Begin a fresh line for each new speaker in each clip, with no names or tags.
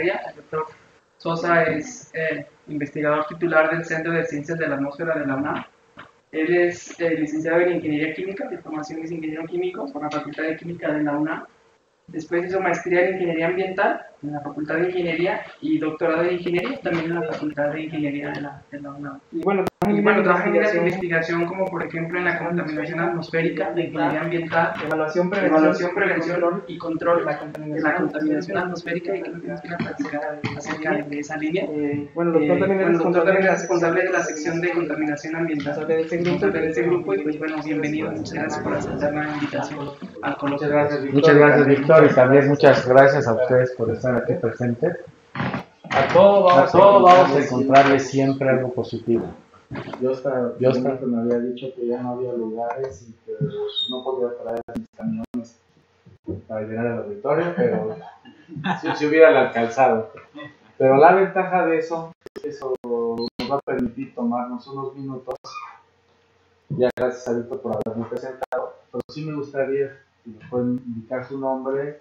Echeverría. El doctor Sosa es investigador titular del Centro de Ciencias de la Atmósfera de la UNAM. Él es licenciado en Ingeniería Química, de formación es ingeniero químico por la Facultad de Química de la UNAM. Después hizo maestría en Ingeniería Ambiental en la Facultad de Ingeniería y doctorado en Ingeniería también en la Facultad de Ingeniería de la UNAM. Y bueno, trabaja en líneas de investigación como por ejemplo en la contaminación atmosférica, la ingeniería ambiental, evaluación, prevención y control de la contaminación atmosférica, y que no tienes que platicar acerca de esa línea. Bueno, el doctor también es responsable de la sección de contaminación ambiental de este grupo, y pues bueno, bienvenido, muchas gracias por aceptar la invitación al coloquio.
Muchas gracias, Víctor, y también muchas gracias a ustedes por estar aquí presentes. A todo vamos a encontrarle siempre algo positivo. Yo hasta me había dicho que ya no había lugares y que no podía traer mis camiones para llenar el auditorio, pero si hubiera el alcanzado. Pero la ventaja de eso es que eso nos va a permitir tomarnos unos minutos. Ya gracias a Víctor por haberme presentado, pero sí me gustaría, si me pueden indicar su nombre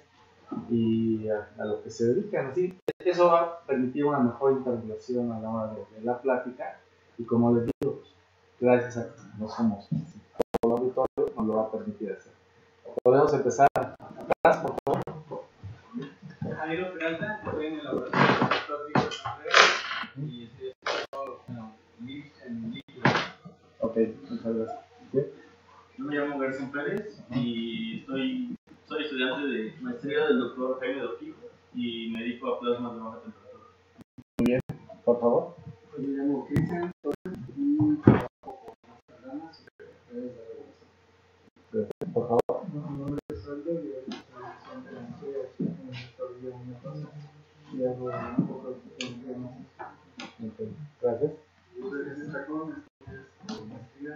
y a lo que se dedican, así. Eso va a permitir una mejor intervención a la hora de la plática, y como les digo, gracias a que no somos todo el auditorio, nos lo va a permitir hacer. Podemos empezar atrás, por favor.
Jairo Peralta, estoy en el laboratorio del doctor Víctor Contreras y estoy estudiando en líquido.
Ok, muchas gracias. ¿Sí?
Yo me llamo García Pérez y soy estudiante de maestría del doctor Jaime Doquijo y me dedico a plasmas de baja temperatura.
Muy bien, por favor.
Pues me llamo Cristian Torres y trabajo con programas y redes de regulación.
Por favor.
Mi nombre es Aldo y soy estudiante de maestría en el sector de una cosa y hago un poco de temas.
Okay. Gracias.
Yo soy Jesús Chacón, estudio maestría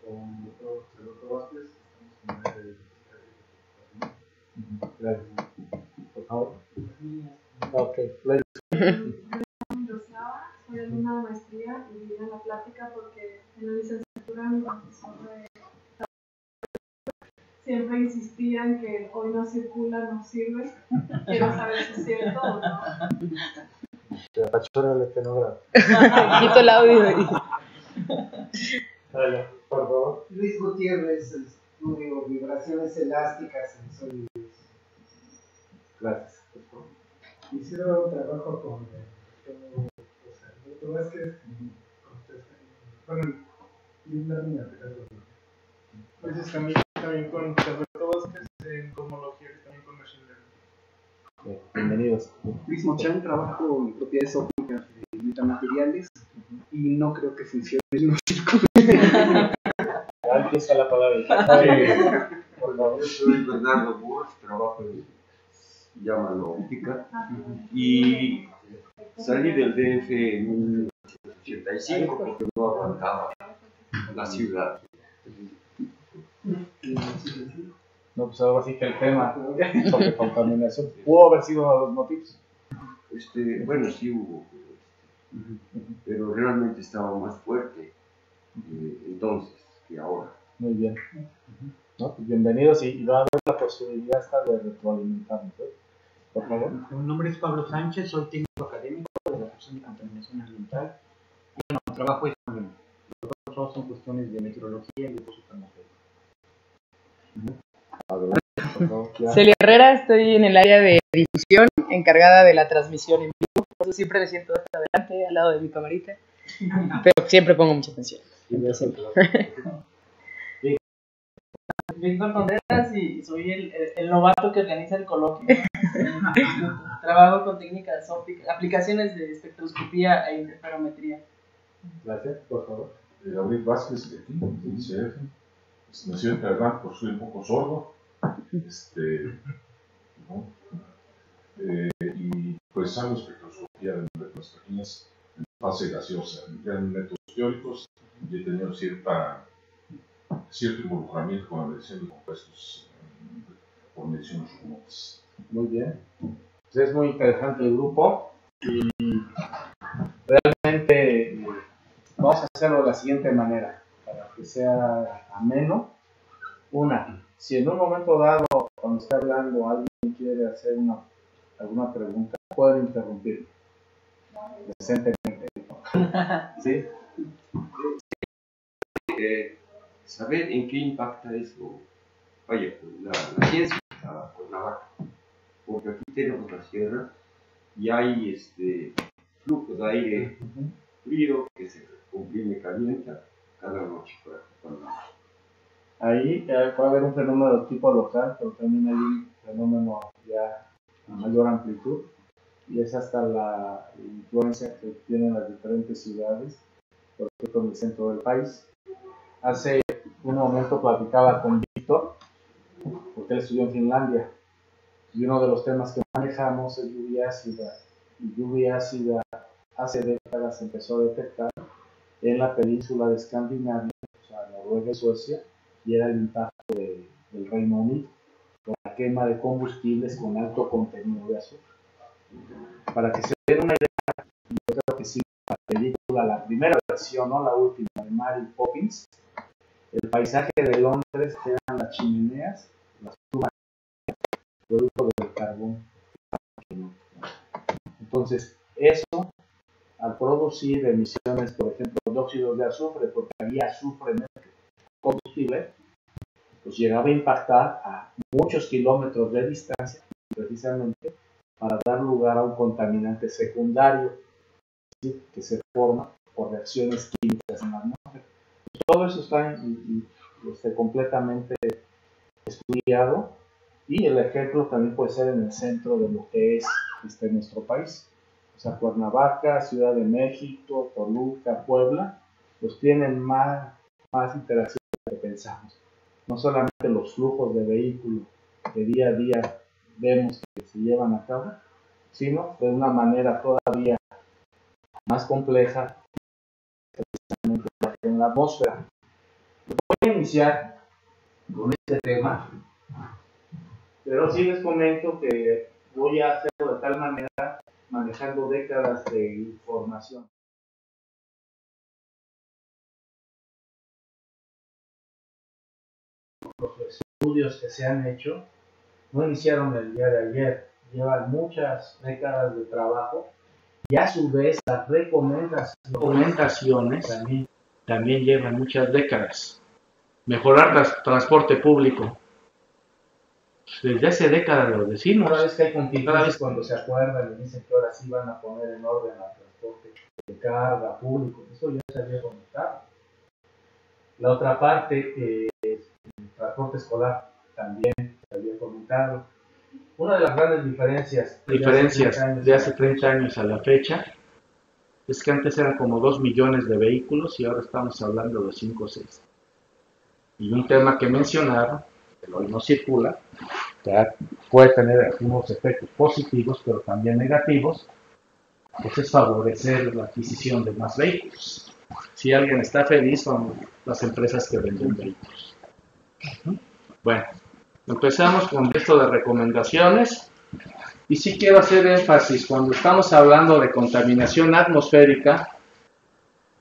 con el doctor Vázquez, estamos en el área de física.
Gracias. Por favor. Ok,
Roslava, soy alumna de maestría y vine a la plática porque en la licenciatura mi profesor siempre insistía en que hoy no circula, no sirve. Quiero saber si es cierto o no.
Te apachurra el estenógrafo.
Quito el audio.
Vale, por favor.
Luis Gutiérrez, estudio vibraciones elásticas en sólidos.
Gracias. Por favor.
Hicieron un trabajo con el doctor Vázquez, con la mía, pues es también con Roberto Vázquez en cosmología y también con Machine Learning.
Bienvenidos.
Luis Mochan, trabajo en propiedades ópticas de metamateriales y no creo que funcione en los círculos.
Antes a la palabra.
Por favor. Yo soy Bernardo Burch, trabajo en Llámalo Óptica y salí del DF en 1985 porque no aguantaba la ciudad.
No, pues ahora sí que el tema sobre contaminación pudo haber sido uno de los motivos.
Bueno, sí hubo, pero realmente estaba más fuerte entonces que ahora.
Muy bien. ¿No? Pues bienvenidos y va a haber la posibilidad hasta de retroalimentarnos. Por favor.
Mi nombre es Pablo Sánchez, soy técnico académico de la Sección de Contaminación Ambiental. Y bueno, mi trabajo es con nosotros son cuestiones de meteorología y depósito atmosférico.
Celia Herrera, estoy en el área de difusión, encargada de la transmisión en vivo. Por eso siempre me siento hasta adelante, al lado de mi camarita. Pero siempre pongo mucha atención.
Víctor Contreras y soy el novato que organiza el coloquio. Trabajo con técnicas ópticas, aplicaciones de espectroscopía e interferometría.
Gracias, por favor.
Gabriel Vázquez, de aquí, de ICF. Nació en Tlalpan, por soy un poco sordo. ¿No? Y pues hago espectroscopía de moléculas pequeñas en fase gaseosa. En métodos teóricos y he tenido cierto involucramiento con la medición de compuestos por mediciones remotas.
Muy bien. Pues es muy interesante el grupo y realmente vamos a hacerlo de la siguiente manera para que sea ameno. Si en un momento dado cuando está hablando alguien quiere hacer alguna pregunta, pueden interrumpir decentemente. ¿Sí?
Saber en qué impacta eso, vaya, la ciencia a Cuernavaca, porque aquí tenemos la sierra y hay flujos de aire frío que se comprime y calienta cada noche por aquí.
Ahí puede haber un fenómeno de tipo local, pero también hay un fenómeno ya a mayor amplitud, y es hasta la influencia que tienen las diferentes ciudades, por ejemplo en el centro del país. Hace un momento platicaba con Víctor, porque él estudió en Finlandia, y uno de los temas que manejamos es lluvia ácida, y lluvia ácida hace décadas se empezó a detectar en la península de Escandinavia, o sea, Noruega y Suecia, y era el impacto del Reino Unido, con la quema de combustibles con alto contenido de azufre. Para que se den una idea, yo creo que sí, la película, la primera versión, no la última, de Mary Poppins, el paisaje de Londres eran las chimeneas, las plumas, producto del carbón. Entonces, eso, al producir emisiones, por ejemplo, de óxidos de azufre, porque había azufre en el combustible, pues llegaba a impactar a muchos kilómetros de distancia, precisamente para dar lugar a un contaminante secundario, ¿sí?, que se forma por reacciones químicas en la atmósfera. Pues todo eso está completamente estudiado, y el ejemplo también puede ser en el centro de lo que es nuestro país. O sea, Cuernavaca, Ciudad de México, Toluca, Puebla, pues tienen más interacción de lo que pensamos. No solamente los flujos de vehículos que día a día vemos que se llevan a cabo, sino de una manera todavía más compleja, precisamente en la atmósfera. Voy a iniciar con este tema, pero sí les comento que voy a hacerlo de tal manera, manejando décadas de información. Los estudios que se han hecho no iniciaron el día de ayer, llevan muchas décadas de trabajo, y a su vez las recomendaciones también llevan muchas décadas. Mejorar el transporte público. Desde hace décadas lo decimos. Cada vez que hay contingencias, cuando se acuerdan y dicen que ahora sí van a poner en orden al transporte de carga público, eso ya se había comentado. La otra parte, el transporte escolar, también se había comentado. Una de las grandes diferencias de hace 30 años a la fecha es que antes eran como 2 millones de vehículos y ahora estamos hablando de 5 o 6. Y un tema que mencionaron, que hoy no circula, que puede tener algunos efectos positivos pero también negativos, pues es favorecer la adquisición de más vehículos. Si alguien está feliz, son las empresas que venden vehículos. Bueno, empezamos con esto de recomendaciones, y sí quiero hacer énfasis: cuando estamos hablando de contaminación atmosférica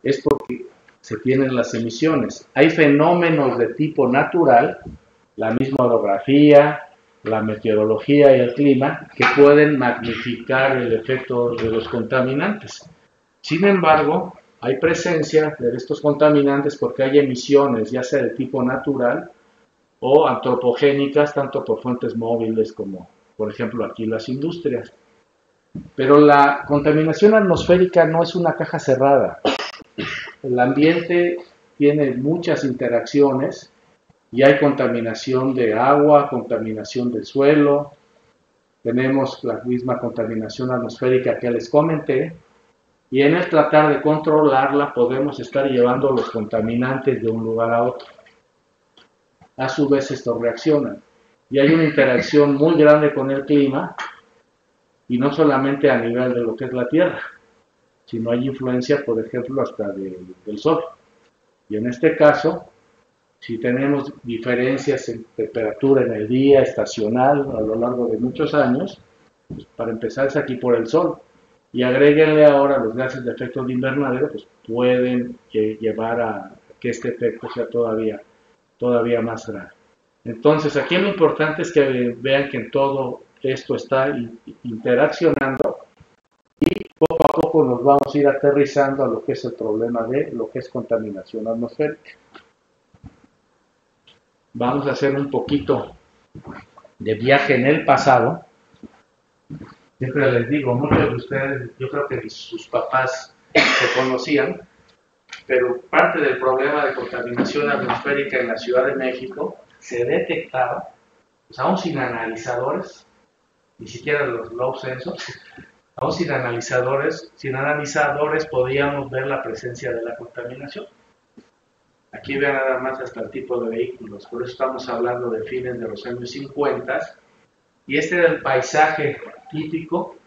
es porque se tienen las emisiones. Hay fenómenos de tipo natural, la misma orografía, la meteorología y el clima, que pueden magnificar el efecto de los contaminantes. Sin embargo, hay presencia de estos contaminantes porque hay emisiones, ya sea de tipo natural o antropogénicas, tanto por fuentes móviles como, por ejemplo, aquí las industrias. Pero la contaminación atmosférica no es una caja cerrada. El ambiente tiene muchas interacciones y hay contaminación de agua, contaminación del suelo, tenemos la misma contaminación atmosférica que les comenté, y en el tratar de controlarla podemos estar llevando los contaminantes de un lugar a otro. A su vez estos reaccionan y hay una interacción muy grande con el clima, y no solamente a nivel de lo que es la Tierra, sino hay influencia, por ejemplo, hasta del Sol. Y en este caso, si tenemos diferencias en temperatura en el día estacional a lo largo de muchos años, pues para empezar es aquí por el Sol, y agréguenle ahora los gases de efecto de invernadero, pues pueden llevar a que este efecto sea todavía más grande. Entonces, aquí lo importante es que vean que en todo esto está interaccionando y poco a poco nos vamos a ir aterrizando a lo que es el problema de lo que es contaminación atmosférica. Vamos a hacer un poquito de viaje en el pasado. Siempre les digo, muchos de ustedes, yo creo que sus papás se conocían, pero parte del problema de contaminación atmosférica en la Ciudad de México se detectaba, pues aún sin analizadores, ni siquiera los low sensors, aún sin analizadores podíamos ver la presencia de la contaminación. Aquí vean nada más hasta el tipo de vehículos, por eso estamos hablando de fines de los años 50, y este era el paisaje típico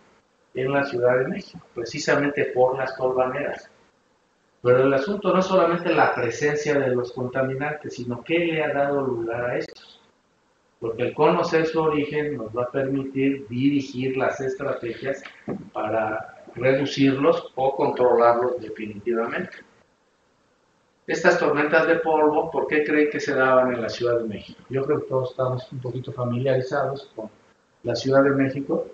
en la Ciudad de México, precisamente por las tolvaneras. Pero el asunto no es solamente la presencia de los contaminantes, sino qué le ha dado lugar a estos. Porque el conocer su origen nos va a permitir dirigir las estrategias para reducirlos o controlarlos definitivamente. Estas tormentas de polvo, ¿por qué creen que se daban en la Ciudad de México? Yo creo que todos estamos un poquito familiarizados con la Ciudad de México.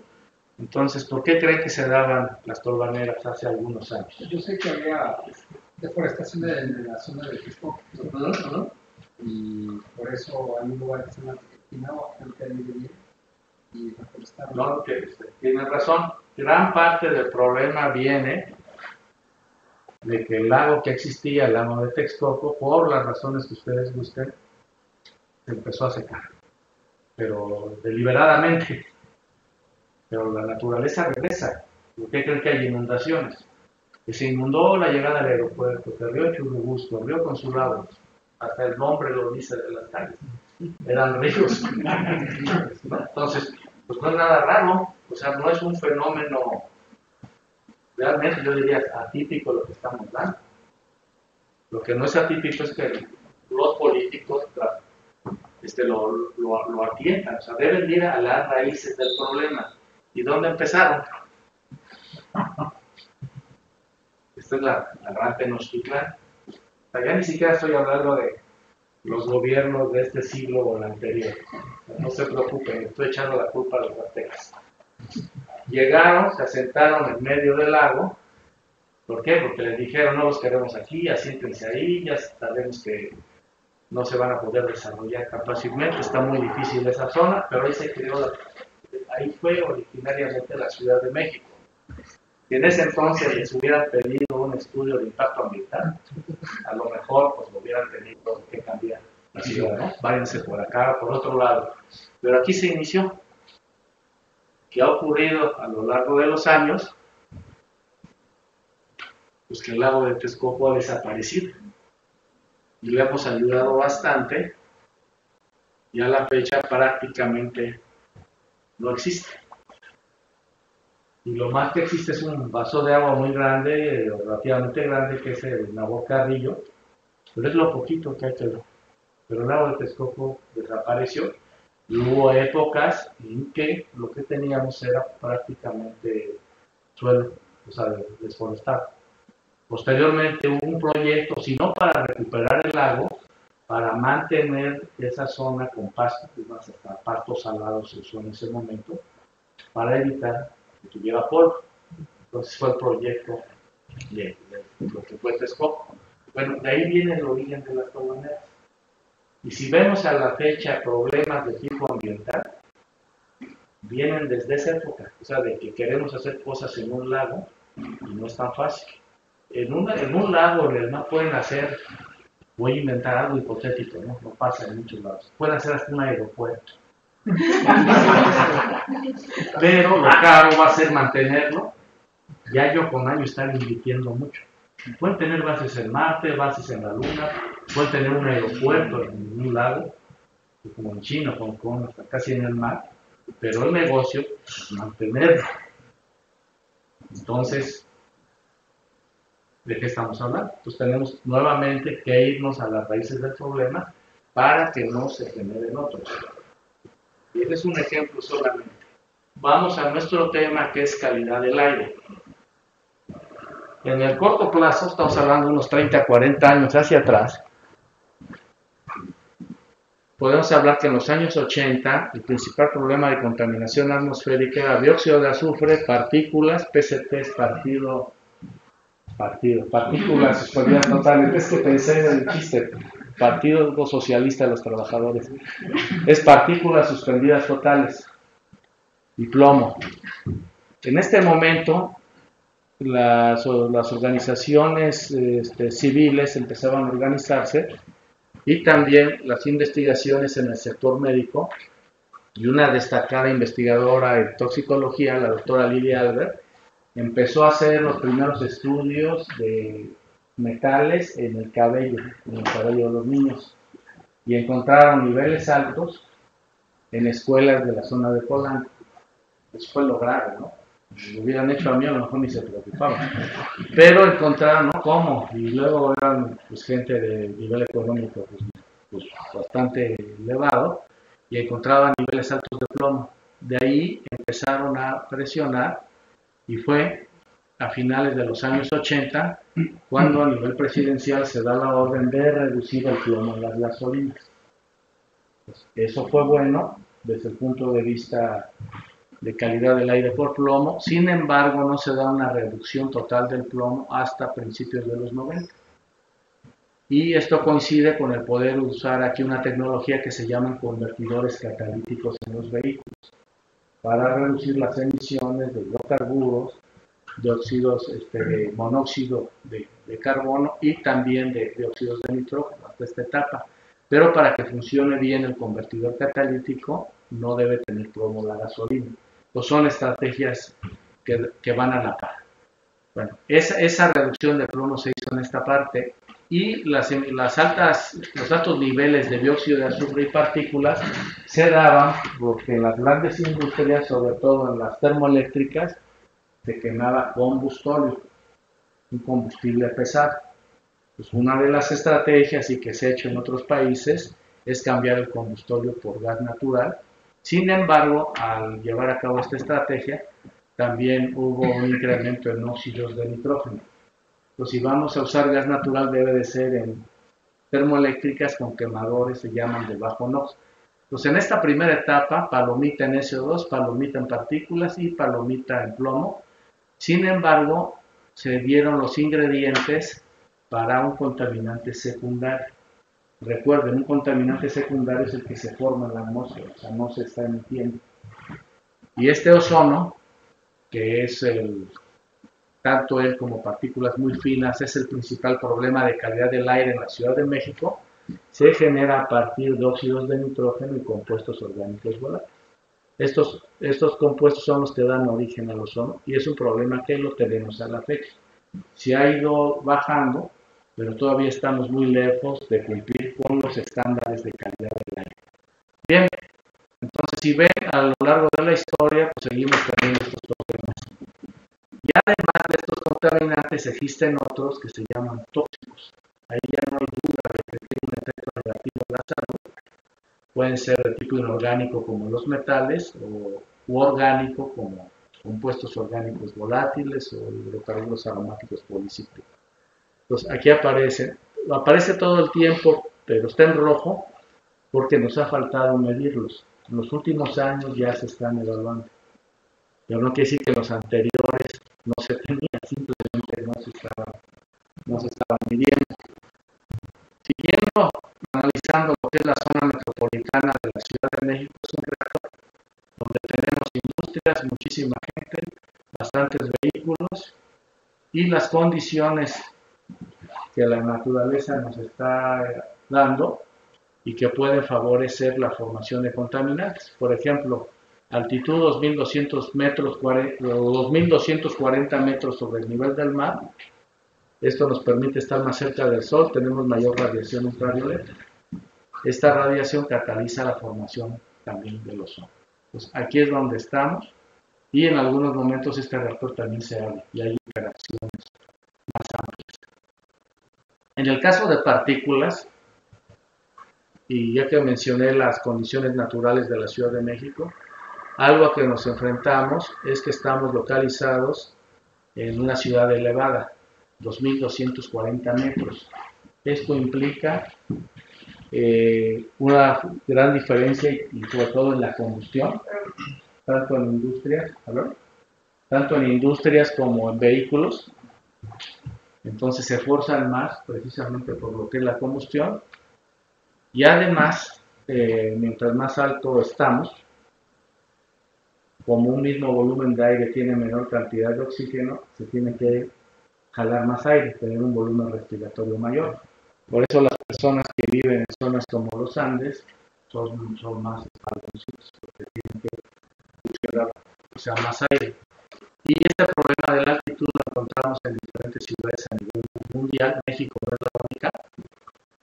Entonces, ¿por qué creen que se daban las tolvaneras hace algunos años?
Yo sé que había deforestación de la zona de Texcoco, y por eso hay un lugar que se llama Tequinao, frente a Miguel, y reforestaron.
No, tienen razón. Gran parte del problema viene de que el lago que existía, el lago de Texcoco, por las razones que ustedes gusten, se empezó a secar, pero deliberadamente. Pero la naturaleza regresa. ¿Por qué creen que hay inundaciones? Que se inundó la llegada al aeropuerto, que Río Churubusco, Río Consulado, hasta el nombre lo dice de las calles, eran ríos. Entonces, pues no es nada raro, o sea, no es un fenómeno, realmente yo diría atípico lo que estamos dando. Lo que no es atípico es que los políticos lo atiendan, o sea, deben ir a las raíces del problema. ¿Y dónde empezaron? Esta es la gran Tenochtitlán. Ya ni siquiera estoy hablando de los gobiernos de este siglo o el anterior. No se preocupen, estoy echando la culpa a los aztecas. Llegaron, se asentaron en medio del lago. ¿Por qué? Porque les dijeron, no los queremos aquí, asiéntense ahí, ya sabemos que no se van a poder desarrollar tan fácilmente, está muy difícil esa zona, pero ahí se creó ahí fue originariamente la Ciudad de México. Si en ese entonces les hubieran pedido un estudio de impacto ambiental, a lo mejor pues lo hubieran tenido que cambiar la ciudad, ¿no? Váyanse por acá, por otro lado. Pero aquí se inició. ¿Qué ha ocurrido a lo largo de los años? Pues que el lago de Texcoco ha desaparecido. Y le hemos ayudado bastante, y a la fecha prácticamente no existe. Y lo más que existe es un vaso de agua muy grande, relativamente grande, que es el Nabor Carrillo, pero es lo poquito que hay que ver. Pero el lago de Texcoco desapareció, y hubo épocas en que lo que teníamos era prácticamente suelo, o sea, desforestado. Posteriormente hubo un proyecto, si no para recuperar el lago, para mantener esa zona con pasto, más hasta pastos salados se usó en ese momento, para evitar que tuviera polvo. Entonces fue el proyecto de lo que fue Texcoco. Bueno, de ahí viene el origen de las tolvaneras. Y si vemos a la fecha problemas de tipo ambiental, vienen desde esa época, o sea, de que queremos hacer cosas en un lago y no es tan fácil. En un lago, en el mar, pueden hacer, voy a inventar algo hipotético, no pasa en muchos lados, pueden hacer hasta un aeropuerto. Pero lo caro va a ser mantenerlo, y año con año están invirtiendo mucho. Pueden tener bases en Marte, bases en la Luna, pueden tener un aeropuerto en un lago, como en China, Hong Kong, hasta casi en el mar, pero el negocio es mantenerlo. Entonces, ¿de qué estamos hablando? Pues tenemos nuevamente que irnos a las raíces del problema para que no se generen otros. Y este es un ejemplo solamente. Vamos a nuestro tema, que es calidad del aire. En el corto plazo, estamos hablando de unos 30, 40 años hacia atrás, podemos hablar que en los años 80 el principal problema de contaminación atmosférica era dióxido de azufre, partículas, PCTs, partículas suspendidas totales. Es que pensé en el chiste, Partido Socialista de los Trabajadores. Es partículas suspendidas totales y plomo. En este momento, las organizaciones civiles empezaban a organizarse y también las investigaciones en el sector médico, y una destacada investigadora en toxicología, la doctora Lidia Albert, empezó a hacer los primeros estudios de metales en el cabello de los niños, y encontraron niveles altos en escuelas de la zona de Polanco. Eso fue lo grave, ¿no? Si lo hubieran hecho a mí, a lo mejor ni se preocupaban. Pero encontraron, ¿no? ¿Cómo? Y luego eran pues, gente de nivel económico pues, bastante elevado, y encontraban niveles altos de plomo. De ahí empezaron a presionar, y fue a finales de los años 80 cuando a nivel presidencial se da la orden de reducir el plomo en las gasolinas. Pues, eso fue bueno desde el punto de vista de calidad del aire por plomo. Sin embargo, no se da una reducción total del plomo hasta principios de los 90. Y esto coincide con el poder usar aquí una tecnología que se llaman convertidores catalíticos en los vehículos para reducir las emisiones de hidrocarburos, de óxidos de monóxido de carbono y también de óxidos de nitrógeno hasta esta etapa. Pero para que funcione bien el convertidor catalítico no debe tener plomo la gasolina. Pues son estrategias que van a la par. Bueno, esa reducción de plomo se hizo en esta parte, y los altos niveles de dióxido de azufre y partículas se daban porque en las grandes industrias, sobre todo en las termoeléctricas, se quemaba combustóleo, un combustible pesado. Pues una de las estrategias, y que se ha hecho en otros países, es cambiar el combustóleo por gas natural. Sin embargo, al llevar a cabo esta estrategia, también hubo un incremento en óxidos de nitrógeno. Pues si vamos a usar gas natural, debe de ser en termoeléctricas con quemadores, se llaman de bajo NOx. Pues en esta primera etapa, palomita en SO2, palomita en partículas y palomita en plomo. Sin embargo, se dieron los ingredientes para un contaminante secundario. Recuerden, un contaminante secundario es el que se forma en la atmósfera, o sea, no se está emitiendo. Y este ozono, que es tanto él como partículas muy finas, es el principal problema de calidad del aire en la Ciudad de México, se genera a partir de óxidos de nitrógeno y compuestos orgánicos volátiles. Estos compuestos son los que dan origen al ozono, y es un problema que lo tenemos a la fecha. Se ha ido bajando, pero todavía estamos muy lejos de cumplir con los estándares de calidad del aire. Bien, entonces si ven a lo largo de la historia, pues seguimos teniendo estos problemas. Y además de estos contaminantes existen otros que se llaman tóxicos. Ahí ya no hay duda de que tienen un efecto negativo en la salud. Pueden ser de tipo inorgánico como los metales, u orgánico como compuestos orgánicos volátiles o hidrocarburos aromáticos policíclicos. Entonces aquí aparece todo el tiempo, pero está en rojo porque nos ha faltado medirlos. En los últimos años ya se están evaluando, pero no quiere decir que los anteriores no se tenían, simplemente no se estaban midiendo. Siguiendo analizando lo que es la zona metropolitana de la Ciudad de México, es un reactor donde tenemos industrias, muchísima gente, bastantes vehículos, y las condiciones que la naturaleza nos está dando y que pueden favorecer la formación de contaminantes. Por ejemplo, altitud 2.200 metros, 2.240 metros sobre el nivel del mar. Esto nos permite estar más cerca del sol, tenemos mayor radiación ultravioleta. Esta radiación cataliza la formación también del ozono. Pues aquí es donde estamos, y en algunos momentos este reactor también se abre y hay interacciones más amplias. En el caso de partículas, y ya que mencioné las condiciones naturales de la Ciudad de México, algo a que nos enfrentamos es que estamos localizados en una ciudad elevada, 2.240 metros. Esto implica una gran diferencia y sobre todo en la combustión, tanto en industrias, tanto en industrias como en vehículos. Entonces se esfuerzan más precisamente por lo que es la combustión y además, mientras más alto estamos, como un mismo volumen de aire tiene menor cantidad de oxígeno, se tiene que jalar más aire, tener un volumen respiratorio mayor. Por eso las personas que viven en zonas como los Andes son más espaldoncitos, porque tienen que jalar más aire. Y este problema de la altitud lo encontramos en diferentes ciudades a nivel mundial. México no es la única,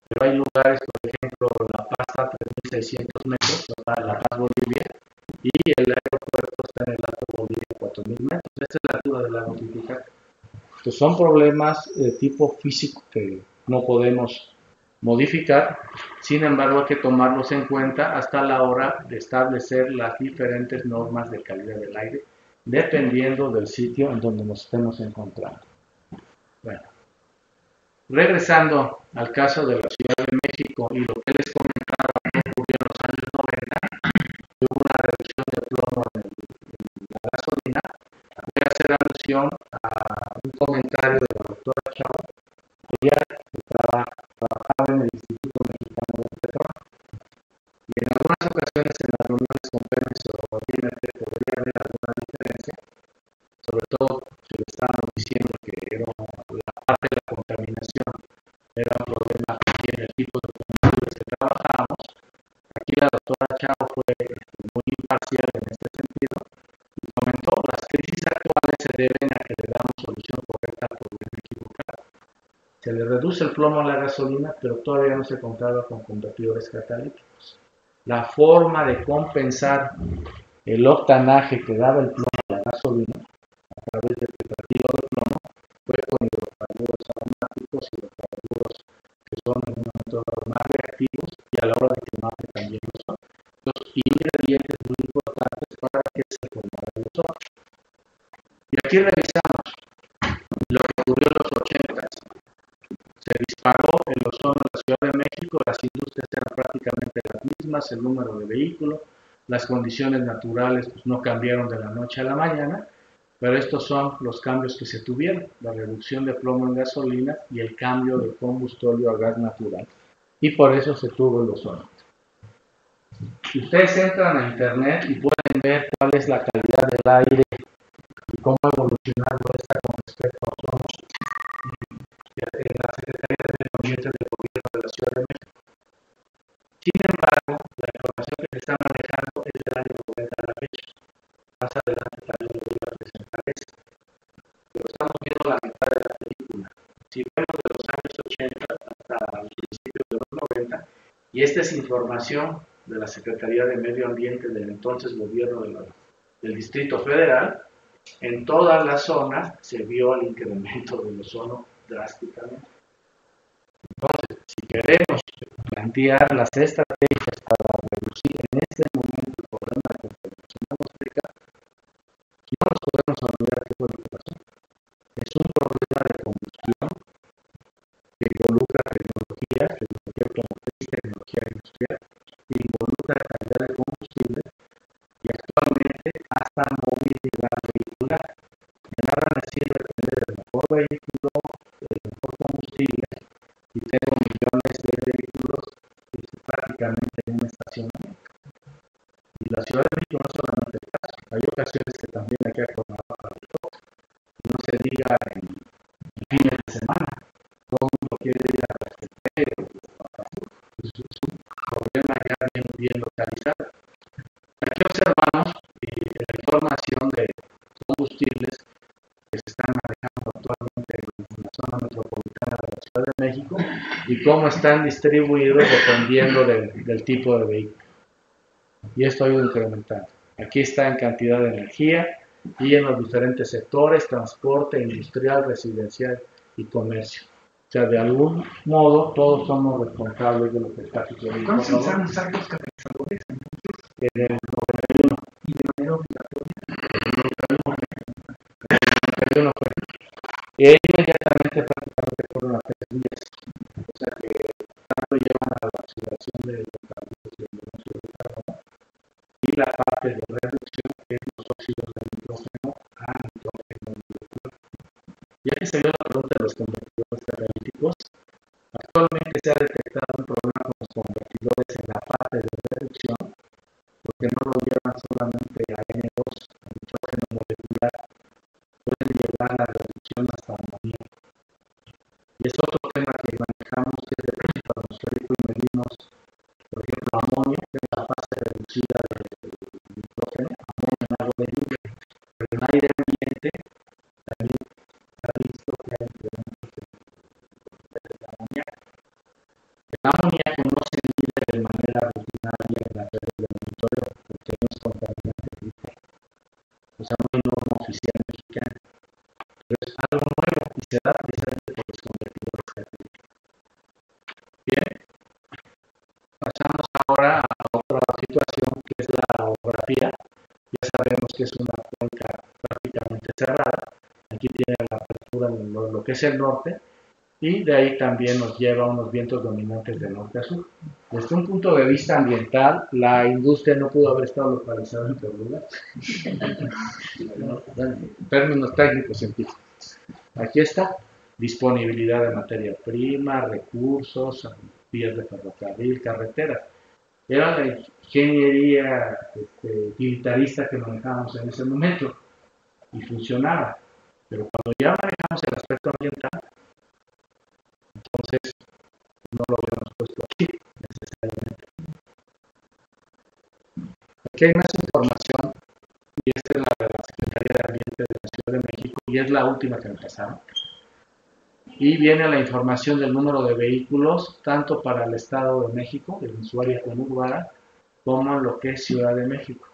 pero hay lugares, por ejemplo, La Paz a 3.600 metros, La Paz, Bolivia, y el aeropuerto está en el Alto Bolivia a 4.000 metros. Esta es la altura de la notificación. Entonces son problemas de tipo físico que no podemos modificar, sin embargo hay que tomarlos en cuenta hasta la hora de establecer las diferentes normas de calidad del aire, dependiendo del sitio en donde nos estemos encontrando. Bueno, regresando al caso de la Ciudad de México y lo que les comentaba que ocurrió en los años 90, hubo una reducción de plomo en la gasolina. Voy a hacer alusión a un comentario de la doctora Chao, que ella trabajaba en el Instituto Mexicano del Petróleo, y en algunas ocasiones en las reuniones con Pemex o INT podría haber alguna diferencia, sobre todo si le estábamos diciendo que era la parte de la contaminación era un problema aquí en el tipo de combustibles que trabajábamos. Aquí la doctora Chao fue muy imparcial en este sentido y comentó: las crisis actuales se deben a que le damos solución correcta al problema equivocado. Se le reduce el plomo a la gasolina, pero todavía no se contaba con convertidores catalíticos. La forma de compensar el octanaje que daba el plomo a la gasolina a través del filtrativo de plomo fue con hidrocarburos aromáticos y hidrocarburos que son en un momento dado más reactivos y a la hora de quemarse también lo son. Los ingredientes muy importantes para que se formara el ozono. Y aquí revisamos lo que ocurrió en los 80. Se disparó el ozono en la Ciudad de México, las industrias eran prácticamente las mismas, el número de vehículos, las condiciones naturales pues, no cambiaron de la noche a la mañana, pero estos son los cambios que se tuvieron: la reducción de plomo en gasolina y el cambio de combustóleo a gas natural. Y por eso se tuvo el ozono. Si ustedes entran a internet y pueden ver cuál es la calidad del aire y cómo ha evolucionado esta con respecto a ozono, en la Secretaría de Medio Ambiente del Gobierno de la Ciudad de México. Sin embargo, la información que se está manejando es del año 90 a la fecha. Más adelante también les voy a presentar esto. Pero estamos viendo la mitad de la película. Si vemos de los años 80 hasta los principios de los 90, y esta es información de la Secretaría de Medio Ambiente del entonces gobierno del Distrito Federal, en todas las zonas se vio el incremento del ozono drásticamente. Entonces, si queremos plantear las estrategias para reducir en este momento el problema de contaminación atmosférica, no nos podemos olvidar qué fue lo que pasó. Es un problema de combustión que involucra tecnología automotriz, tecnología industrial, que involucra calidad de combustible y actualmente hasta movilidad vehicular. De nada me sirve tener el mejor vehículo, el mejor combustible, y tengo millones de vehículos prácticamente en un estacionamiento. Y la Ciudad de México no solamente el caso, hay ocasiones que también hay que acordar para el toque. No se diga en fines de semana, todo el mundo quiere ir a Rasquetero, es un problema ya bien localizado. Aquí observamos la información de combustibles que se están manejando actualmente en la zona metropolitana de la Ciudad de México y cómo están distribuidos dependiendo del tipo de vehículo. Y esto ha ido incrementando. Aquí está en cantidad de energía y en los diferentes sectores: transporte, industrial, residencial y comercio. O sea, de algún modo todos somos responsables de lo que está sucediendo.
¿Cuándo se empezaron a usar los catalizadores entonces?
En el 91.
¿Y de manera obligatoria?
En el 91 fue. Y inmediatamente prácticamente fueron a 3 días. O sea que tanto llevan a la oxidación de hidrocarburos y el monóxido de carbono, y la parte de reducción, que es los óxidos de nitrógeno a nitrógeno molecular. Ya que se dio la pregunta de los convertidores catalíticos, actualmente se ha detectado un problema con los convertidores en la parte de reducción, porque no lo llevan solamente a N2, a nitrógeno molecular, pueden llevar la reducción hasta amoníaco. Y es otro tema que manejamos, que es el principio atmosférico, y medimos, por ejemplo, amonio, que es la fase reducida del nitrógeno, amonio en agua de lluvia, pero en aire ambiente también se ha visto que hay incrementos de amoníaco. El amoníaco no se mide de manera rutinaria en las redes de monitoreo, porque no es contaminante ligero. O sea, no hay norma oficial mexicana. Pero es algo nuevo y se da precisamente por los convertidores catalíticos. Bien, pasamos ahora a otra situación, que es la orografía. Ya sabemos que es una cuenca prácticamente cerrada. Aquí tiene la apertura en lo que es el norte, y de ahí también nos lleva unos vientos dominantes de norte a sur. Desde un punto de vista ambiental, la industria no pudo haber estado localizada en peor lugar. En términos técnicos científicos. Aquí está, disponibilidad de materia prima, recursos, vías de ferrocarril, carreteras. Era la ingeniería utilitarista que manejábamos en ese momento y funcionaba. Pero cuando ya manejamos el aspecto ambiental, entonces no lo habíamos puesto aquí necesariamente. Aquí hay más información, y esta es la de la Secretaría de Ambiente de la Ciudad de México, y es la última que me pasaron. Y viene la información del número de vehículos, tanto para el Estado de México, el usuario conurbada, como en lo que es Ciudad de México.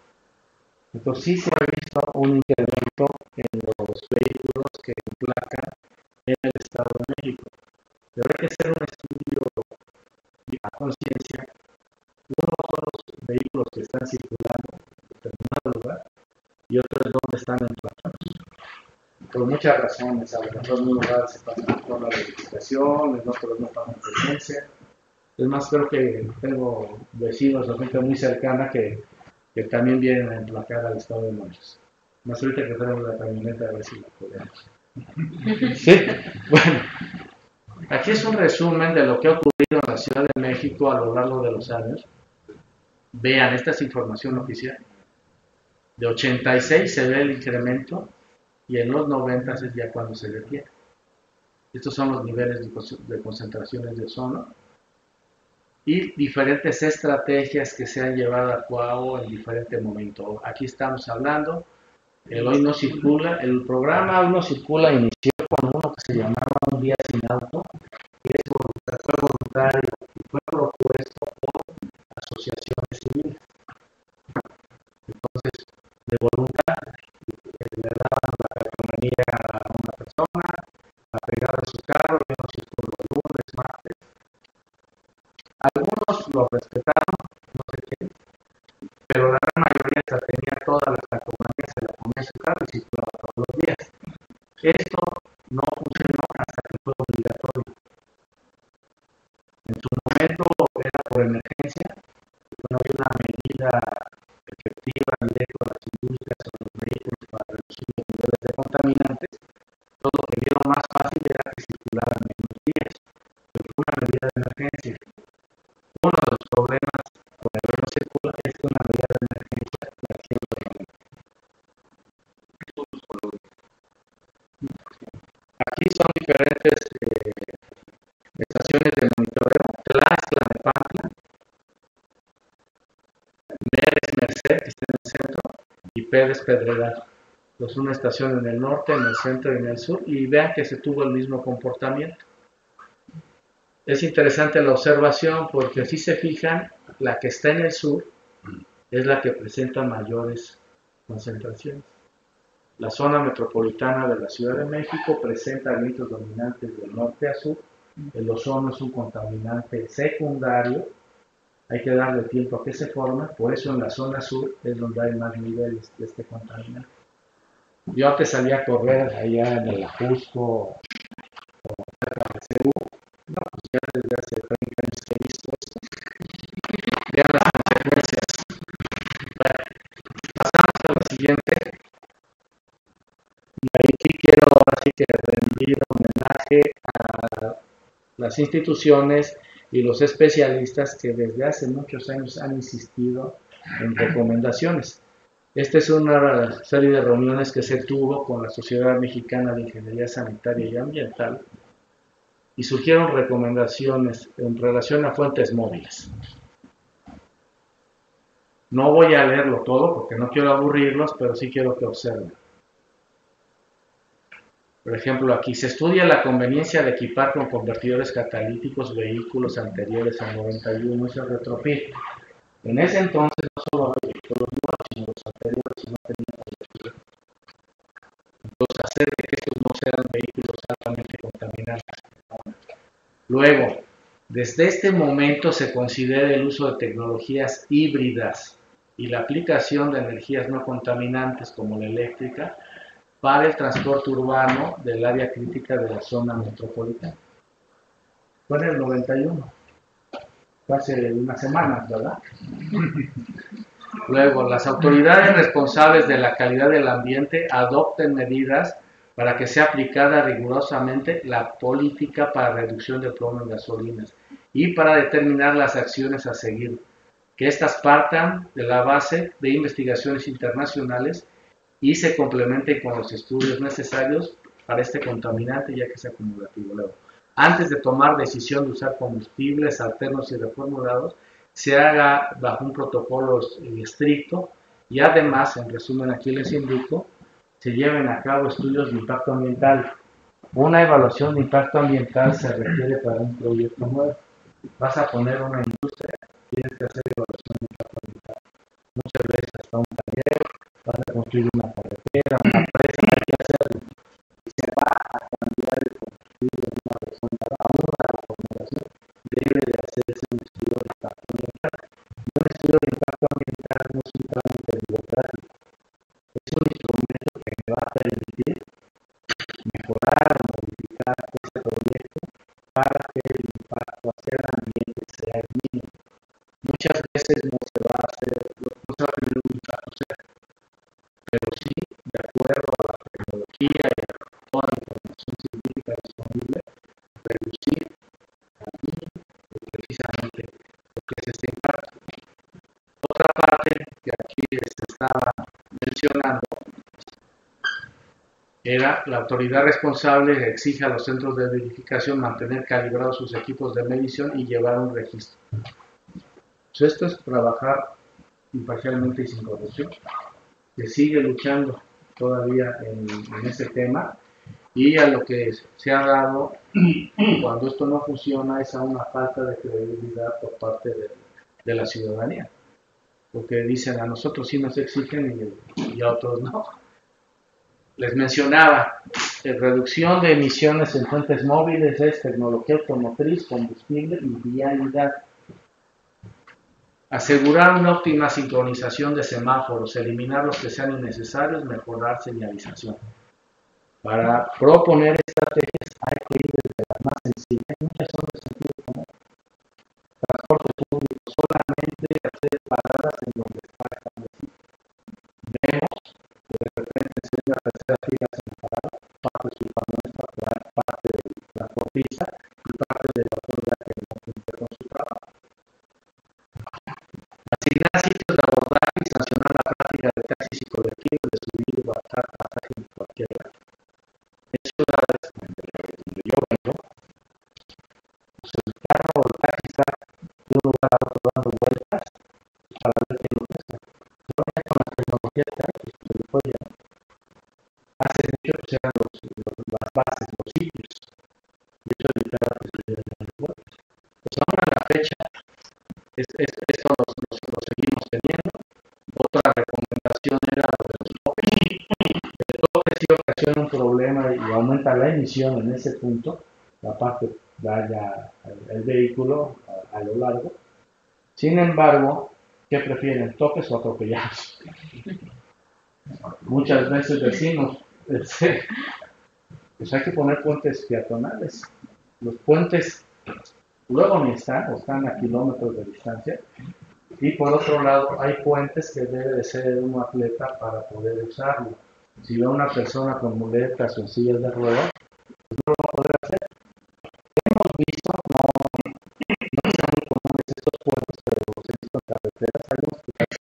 Entonces sí se ha visto un incremento en los vehículos que emplacan en el Estado de México. Pero hay que hacer un estudio a conciencia. Uno son los vehículos que están circulando en determinado lugar, y otro es donde están emplacados. Por muchas razones, a lo mejor en un lugar se pasa por la verificación, en otros no pasan presencia. Es más, creo que tengo vecinos o gente muy cercana que también vienen a emplacar al Estado de Morelos. Más ahorita que tenemos la camioneta, a ver si la podemos. Sí, bueno. Aquí es un resumen de lo que ha ocurrido en la Ciudad de México a lo largo de los años. Vean, esta es información oficial. De 86 se ve el incremento, y en los 90 es ya cuando se detiene. Estos son los niveles de concentraciones de ozono y diferentes estrategias que se han llevado a cabo en diferentes momentos. Aquí estamos hablando, el Hoy No Circula, el programa Hoy No Circula inició con uno que se llamaba Un Día Sin Auto, que fue voluntario y fue propuesto por asociaciones civiles. Entonces, de voluntad, le daban la cartomanía a una persona, la pegaba en su carro, y no circuló lunes, martes. Algunos lo respetaron, no sé qué, pero la gran mayoría se tenía todas las cartomanías, se la ponía en su carro y circulaba todos los días. Esto no funcionó hasta que fue obligatorio. En su momento era por emergencia, no había una medida efectiva directa a las industrias o los vehículos para reducir los niveles de contaminantes. Todo lo que vieron más fácil era que circularan menos días, pero fue una medida de emergencia. Uno de los problemas con el Hoy No Circula es que una medida de emergencia la tiene el Parlamento. Aquí son diferentes estaciones de monitoreo. Tlaxcala de Pantla, Neres Merced, que está en el centro, y Pérez Pedregal. Es una estación en el norte, en el centro y en el sur, y vean que se tuvo el mismo comportamiento. Es interesante la observación porque si se fijan, la que está en el sur es la que presenta mayores concentraciones. La zona metropolitana de la Ciudad de México presenta vientos dominantes del norte a sur. El ozono es un contaminante secundario. Hay que darle tiempo a que se forme. Por eso en la zona sur es donde hay más niveles de este contaminante. Yo antes salía a correr allá en el Ajusco o cerca de CEU. No, pues ya desde hace 30 años que he visto esto. siguiente. Y ahí sí quiero así que rendir homenaje a las instituciones y los especialistas que desde hace muchos años han insistido en recomendaciones. Esta es una serie de reuniones que se tuvo con la Sociedad Mexicana de Ingeniería Sanitaria y Ambiental y surgieron recomendaciones en relación a fuentes móviles. No voy a leerlo todo porque no quiero aburrirlos, pero sí quiero que observen. Por ejemplo, aquí se estudia la conveniencia de equipar con convertidores catalíticos vehículos anteriores al 91 y se retropil. En ese entonces no solo había vehículos nuevos, sino los anteriores y no tenían convertidor. Entonces, hacer de que estos no sean vehículos altamente contaminantes. Luego, desde este momento se considera el uso de tecnologías híbridas y la aplicación de energías no contaminantes como la eléctrica para el transporte urbano del área crítica de la zona metropolitana. Fue en el 91, hace unas semanas, ¿verdad? Luego, las autoridades responsables de la calidad del ambiente adopten medidas para que sea aplicada rigurosamente la política para reducción del plomo en gasolinas y para determinar las acciones a seguir, que éstas partan de la base de investigaciones internacionales y se complementen con los estudios necesarios para este contaminante, ya que es acumulativo. Luego, antes de tomar decisión de usar combustibles alternos y reformulados, se haga bajo un protocolo estricto y además, en resumen aquí les indico, se lleven a cabo estudios de impacto ambiental. Una evaluación de impacto ambiental se requiere para un proyecto nuevo. Vas a poner una industria, tienes que hacer evaluación de impacto ambiental. Muchas veces hasta un taller, vas a construir una carretera, una presa, hay que hacerlo. Y se va a cambiar el combustible de una persona a una reformulación, debe de hacerse un estudio de impacto ambiental. Y un estudio de impacto ambiental no es un trámite burocrático, es un instrumento que me va a permitir mejorar o modificar este proyecto para que el impacto hacia el ambiente sea el mínimo. Muchas veces no se va a tener un impacto cero, pero sí, de acuerdo a la tecnología y a toda la información científica disponible, reducir al mínimo precisamente lo que es este impacto. Otra parte que aquí se estaba mencionando era la autoridad responsable que exige a los centros de verificación mantener calibrados sus equipos de medición y llevar un registro. Pues esto es trabajar imparcialmente y sin corrupción. Se sigue luchando todavía en ese tema y a lo que se ha dado cuando esto no funciona es a una falta de credibilidad por parte de la ciudadanía, porque dicen a nosotros sí nos exigen y a otros no. Les mencionaba, reducción de emisiones en fuentes móviles es tecnología automotriz, combustible y vialidad. Asegurar una óptima sincronización de semáforos, eliminar los que sean innecesarios, mejorar señalización. Para proponer estrategias hay que ir desde las más sencillas, muchas son de sentido común. Transporte público, solamente hacer paradas en donde está establecido. Vemos que de repente se ve la tercera fila sin parada, parte de su camioneta, parte del transportista y parte de la autoridad que no cumple con su trabajo. Asignar sitios de abordaje y sancionar la práctica de taxis y colectivos de subir y bajar pasajes en cualquier lugar. En ciudades donde yo vengo, pues el carro o el taxi está de un lugar a otro dando vueltas para ver qué lo pasa. Ahora ya con la tecnología que hay, pues se lo puede llevar. Hace mucho pues eran las bases, los sitios. Y eso evitaba que se dieran vueltas. Pues ahora a la fecha, eso lo seguimos teniendo. Otra recomendación era lo de los topes. El tope sí ocasiona un problema y aumenta la emisión en ese punto, la parte vaya el vehículo a lo largo. Sin embargo, ¿qué prefieren? ¿Topes o atropellados? Muchas veces decimos, pues hay que poner puentes peatonales. Los puentes luego ni están, o están a kilómetros de distancia, Y por otro lado, hay puentes que debe de ser un atleta para poder usarlo. Si ve a una persona con muletas o en sillas de ruedas, pues no lo va a poder hacer. Hemos visto, no son muy comunes estos puentes, pero los he visto en carreteras, hay unos que casi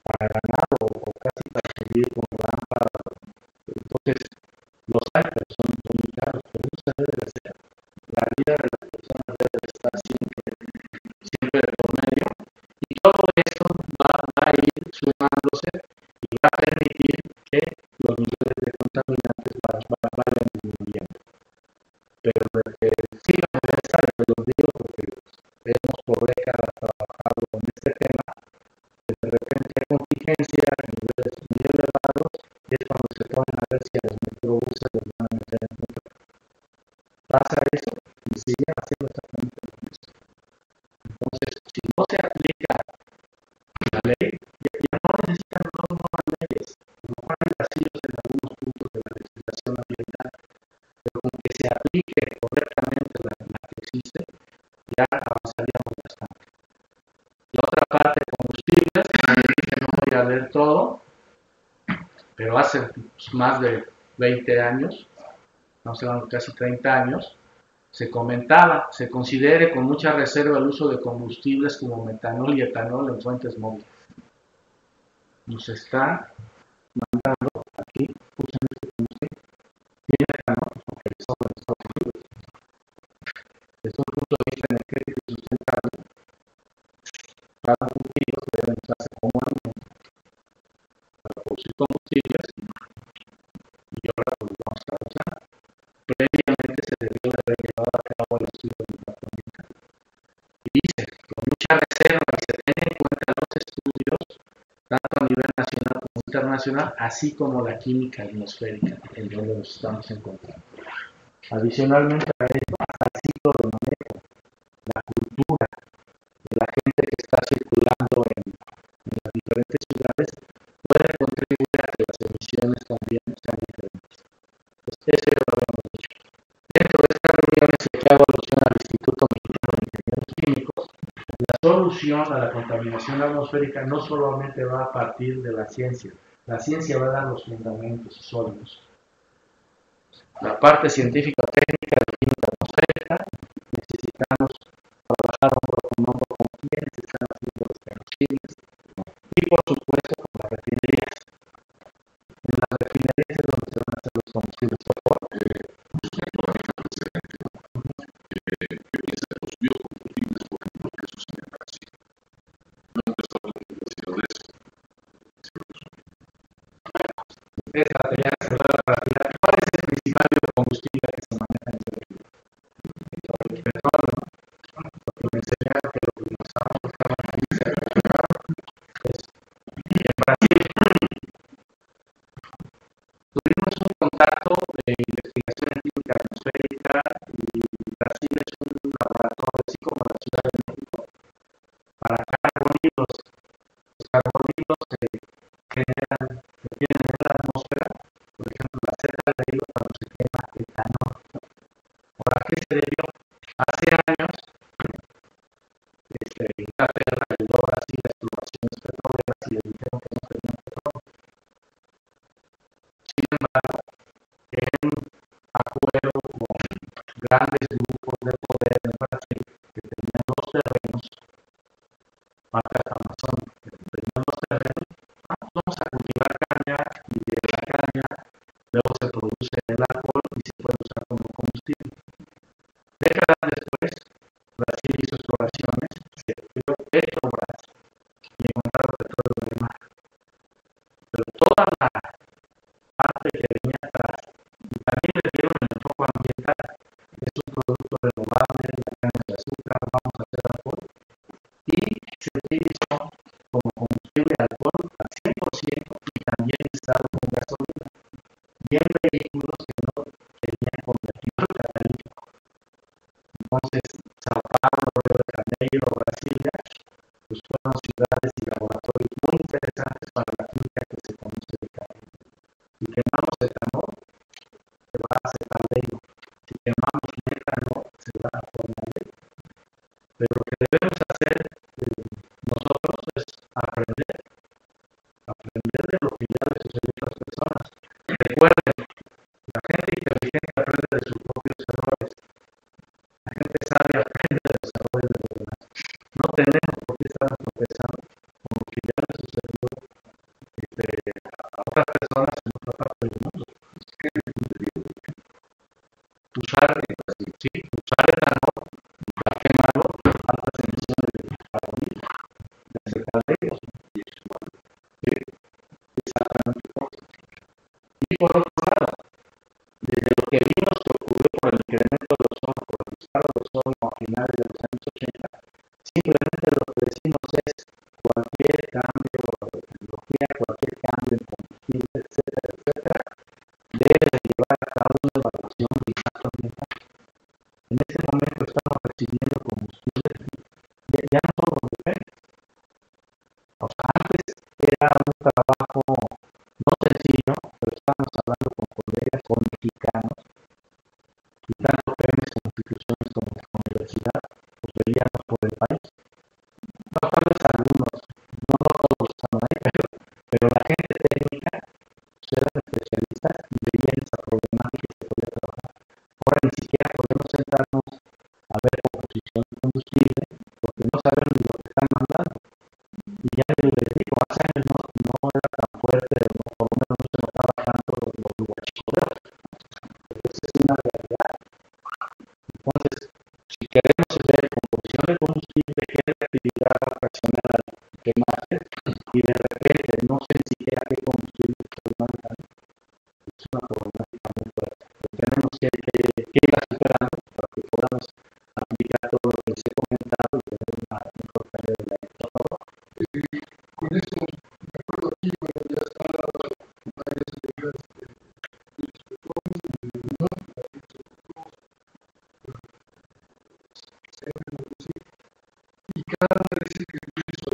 para ganar o casi para subir con rampa. Entonces, los hay, pero son muy caros, pero eso se debe de hacer. La vida de las personas debe de estar siempre de por medio. Y todo esto va a ir sumándose y va a permitir que los niveles de contaminantes vayan disminuyendo. Pero de que sí me interesa, y lo digo porque hemos por décadas trabajado con este tema, que de repente hay contingencia a niveles muy elevados, y es cuando se ponen a ver si a los microbuses los van a meter en metro. Pasa eso y siguen haciendo exactamente lo mismo. Entonces, si no se aplica la ley, ya no necesitan nuevas leyes. A lo mejor hay vacíos en algunos puntos de la legislación ambiental, pero con que se aplique correctamente la que existe, ya avanzaríamos bastante. La otra parte, combustibles, como dije, no voy a ver todo, pero hace más de 20 años, estamos hablando de casi 30 años, se comentaba, se considere con mucha reserva el uso de combustibles como metanol y etanol en fuentes móviles. Nos está mandando aquí, usen este combustible, tiene etanol, porque eso en Estados Unidos. Desde un punto de vista energético y sustentable, cada cultivo debe usarse como alimento para producir combustibles y ahora pues vamos a usar. Previamente se debió de haber llevado a cabo el estudio de impacto ambiental. Y dice, con mucha reserva y se tienen en cuenta los estudios, tanto a nivel nacional como internacional, así como la química atmosférica, en donde nos estamos encontrando. Adicionalmente a esto, hasta el ciclo de manejo, la cultura de la gente que está circulando en las diferentes ciudades puede contribuir a que las emisiones también sean diferentes. Pues eso ya lo habíamos dicho. Dentro de estas reuniones se hago alusión al Instituto Mexicano de Ingenieros Químicos. La solución a la contaminación atmosférica no solamente va a partir de la ciencia va a dar los fundamentos sólidos. La parte científica técnica de química atmosférica, necesitamos trabajar un poco con quienes están haciendo los combustibles y por supuesto con las refinerías. En las refinerías es donde se van a hacer los combustibles. Por favor. ¿Cuál es el principal biocombustible que se maneja en Serbia? El petróleo, ¿no? Porque me enseñaron que lo que usábamos aquí en Brasil tuvimos un contacto de investigación en química atmosférica y Brasil es un laboratorio, así como la Ciudad de México, para carbonilos. Los carbonilos se tienen en la atmósfera, por ejemplo, la seta de hilo cuando se quema etanol. ¿Por qué se debió? Hace años, Inglaterra ayudó a Brasil a exploraciones petroleras y le dijeron que no tenían petróleo. Sin embargo, en acuerdo con grandes grupos de poder en Brasil que tenían los terrenos, marcas Amazon, que tenían los terrenos, vamos a cultivar caña y de la caña luego se produce el alcohol y se puede usar como combustible. Décadas después, Brasil hizo exploraciones, se creó Petrobras y encontraron petróleo de mar. Pero toda la parte que venía atrás, y también le dieron el enfoque ambiental, es un producto renovable, la caña de azúcar, vamos a hacer alcohol, y se utilizó como combustible alcohol al 100% y también instalado con gasolina, y en vehículos que no tenían convertido catalítico. Entonces, Sao Paulo, Río de Janeiro, Brasilia, pues fueron ciudades y laboratorios muy interesantes para la química que se conoce de carbón. Si quemamos etanol, se va a acetaldehído. Si quemamos metanol, se va a formaldehído. Pero lo que debemos hacer, nos por otro lado, desde lo que vimos que ocurrió por el incremento del ozono, por el disparo del ozono a finales de los años 80, simplemente lo que decimos es cualquier cambio en tecnología, cualquier cambio en combustible, etcétera, etcétera, debe de llevar a cabo una evaluación de impacto ambiental. En ese momento estamos recibiendo combustibles ya no solo diferentes. O sea, antes era un trabajo no sencillo, pero estábamos hablando con colegas, con mexicanos, y tanto premios como instituciones como la universidad, pues veíamos por el país. No tal vez algunos, no todos estaban ahí, pero la gente técnica, pues eran especialistas y veían esa problemática y se podía trabajar. Ahora ni siquiera podemos sentarnos a ver composición de combustible porque no sabemos ni lo que están mandando. Y ya les digo, hace años no era tan fuerte, o por lo menos no se notaba tanto los huachicoleros. Entonces es una realidad. Entonces, si queremos ver composición de combustible, qué actividad ocasional, qué más es, y de repente no sé ni siquiera qué combustible estoy mandando, es una problemática muy fuerte. Pero tenemos que ir superando para que podamos aplicar todo lo que les he comentado y tener una mejor calidad de aire. Por favor.
Con esto, de acuerdo aquí, bueno, ya está varias medidas de y cada vez que utilizo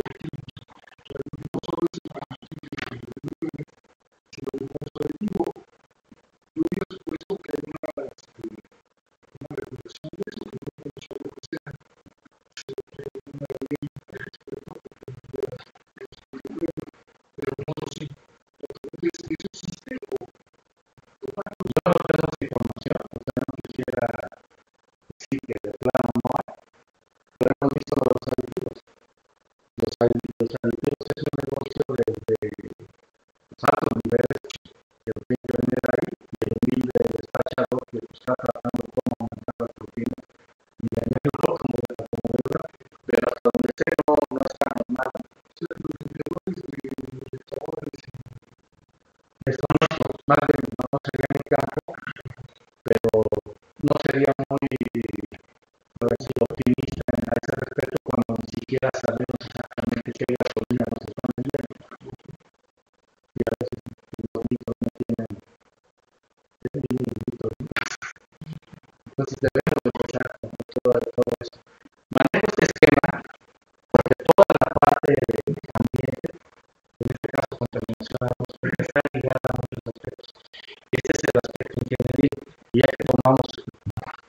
no solo es el combustible, sino el consolidativo. Yo había supuesto que hay una regulación de eso, que no solo que sea, sino que hay una ley al respecto pero no lo sé. Entonces, ¿eso existe o
yo no tengo esa información, o sea, no quisiera decir que de plano no hay, pero hemos visto los aditivos. Los aditivos es un negocio desde los altos niveles que lo tiene que vender ahí y el humilde despachador que está tratando cómo aumentar las proteínas y venderlo como verlo, pero hasta donde sé no está normal. Desconozco, más de no sería mi campo, pero no sería muy optimista en ese respecto cuando ni siquiera sabemos exactamente qué gasolina nos están vendiendo. Y a veces los litros no tienen litros. Entonces debemos de empezar con todo eso. Manejo este esquema porque toda la parte de ambiente, en este caso contaminación atmosférica, está ligada a muchos aspectos. Este es el aspecto ingeniería. Y ya que tomamos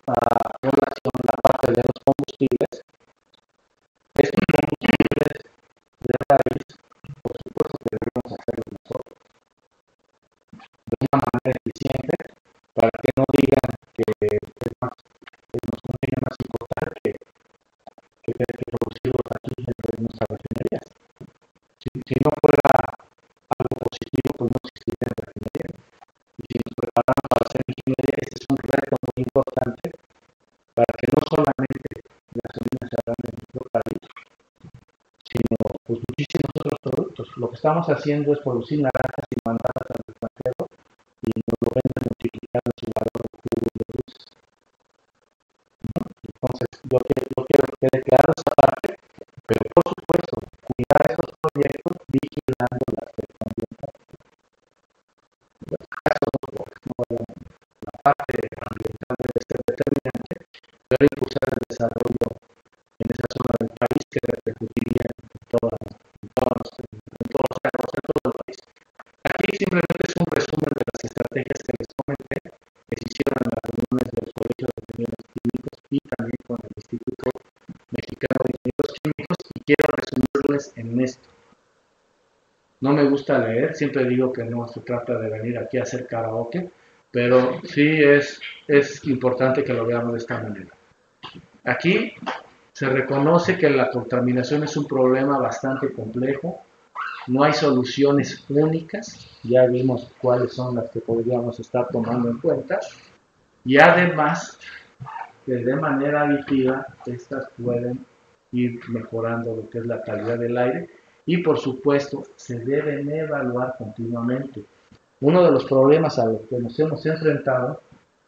la parte de los combustibles, estos combustibles de raíz, por supuesto que debemos hacerlo mejor, de una manera eficiente, para que no digan que nos conviene más importar que producirlos aquí en nuestras refinerías. Si no fuera algo positivo, pues no existiría refinería. Y si nos preparamos para hacer ingeniería, este es un reto muy importante para que no solamente gasolina se haga en nuestro país, sino pues muchísimos otros productos. Lo que estamos haciendo es producir naranjas y mandarlas al extranjero y nos lo venden multiplicando su valor de dulces. Entonces, yo quiero que quede claro esa parte, pero por supuesto, cuidar estos proyectos vigilando el aspecto ambiental. La parte ambiental debe ser determinante, pero impulsar el desarrollo en esa zona del país que repercutiría en todo el país. Aquí simplemente es un resumen de las estrategias que les comenté, que se hicieron en las reuniones del Colegio de Ingenieros Químicos y también con el Instituto Mexicano de Ingenieros Químicos, y quiero resumirles en esto. No me gusta leer, siempre digo que no se trata de venir aquí a hacer karaoke, pero sí es importante que lo veamos de esta manera. Aquí se reconoce que la contaminación es un problema bastante complejo, no hay soluciones únicas, ya vimos cuáles son las que podríamos estar tomando en cuenta, y además que de manera aditiva estas pueden ir mejorando lo que es la calidad del aire y por supuesto se deben evaluar continuamente. Uno de los problemas a los que nos hemos enfrentado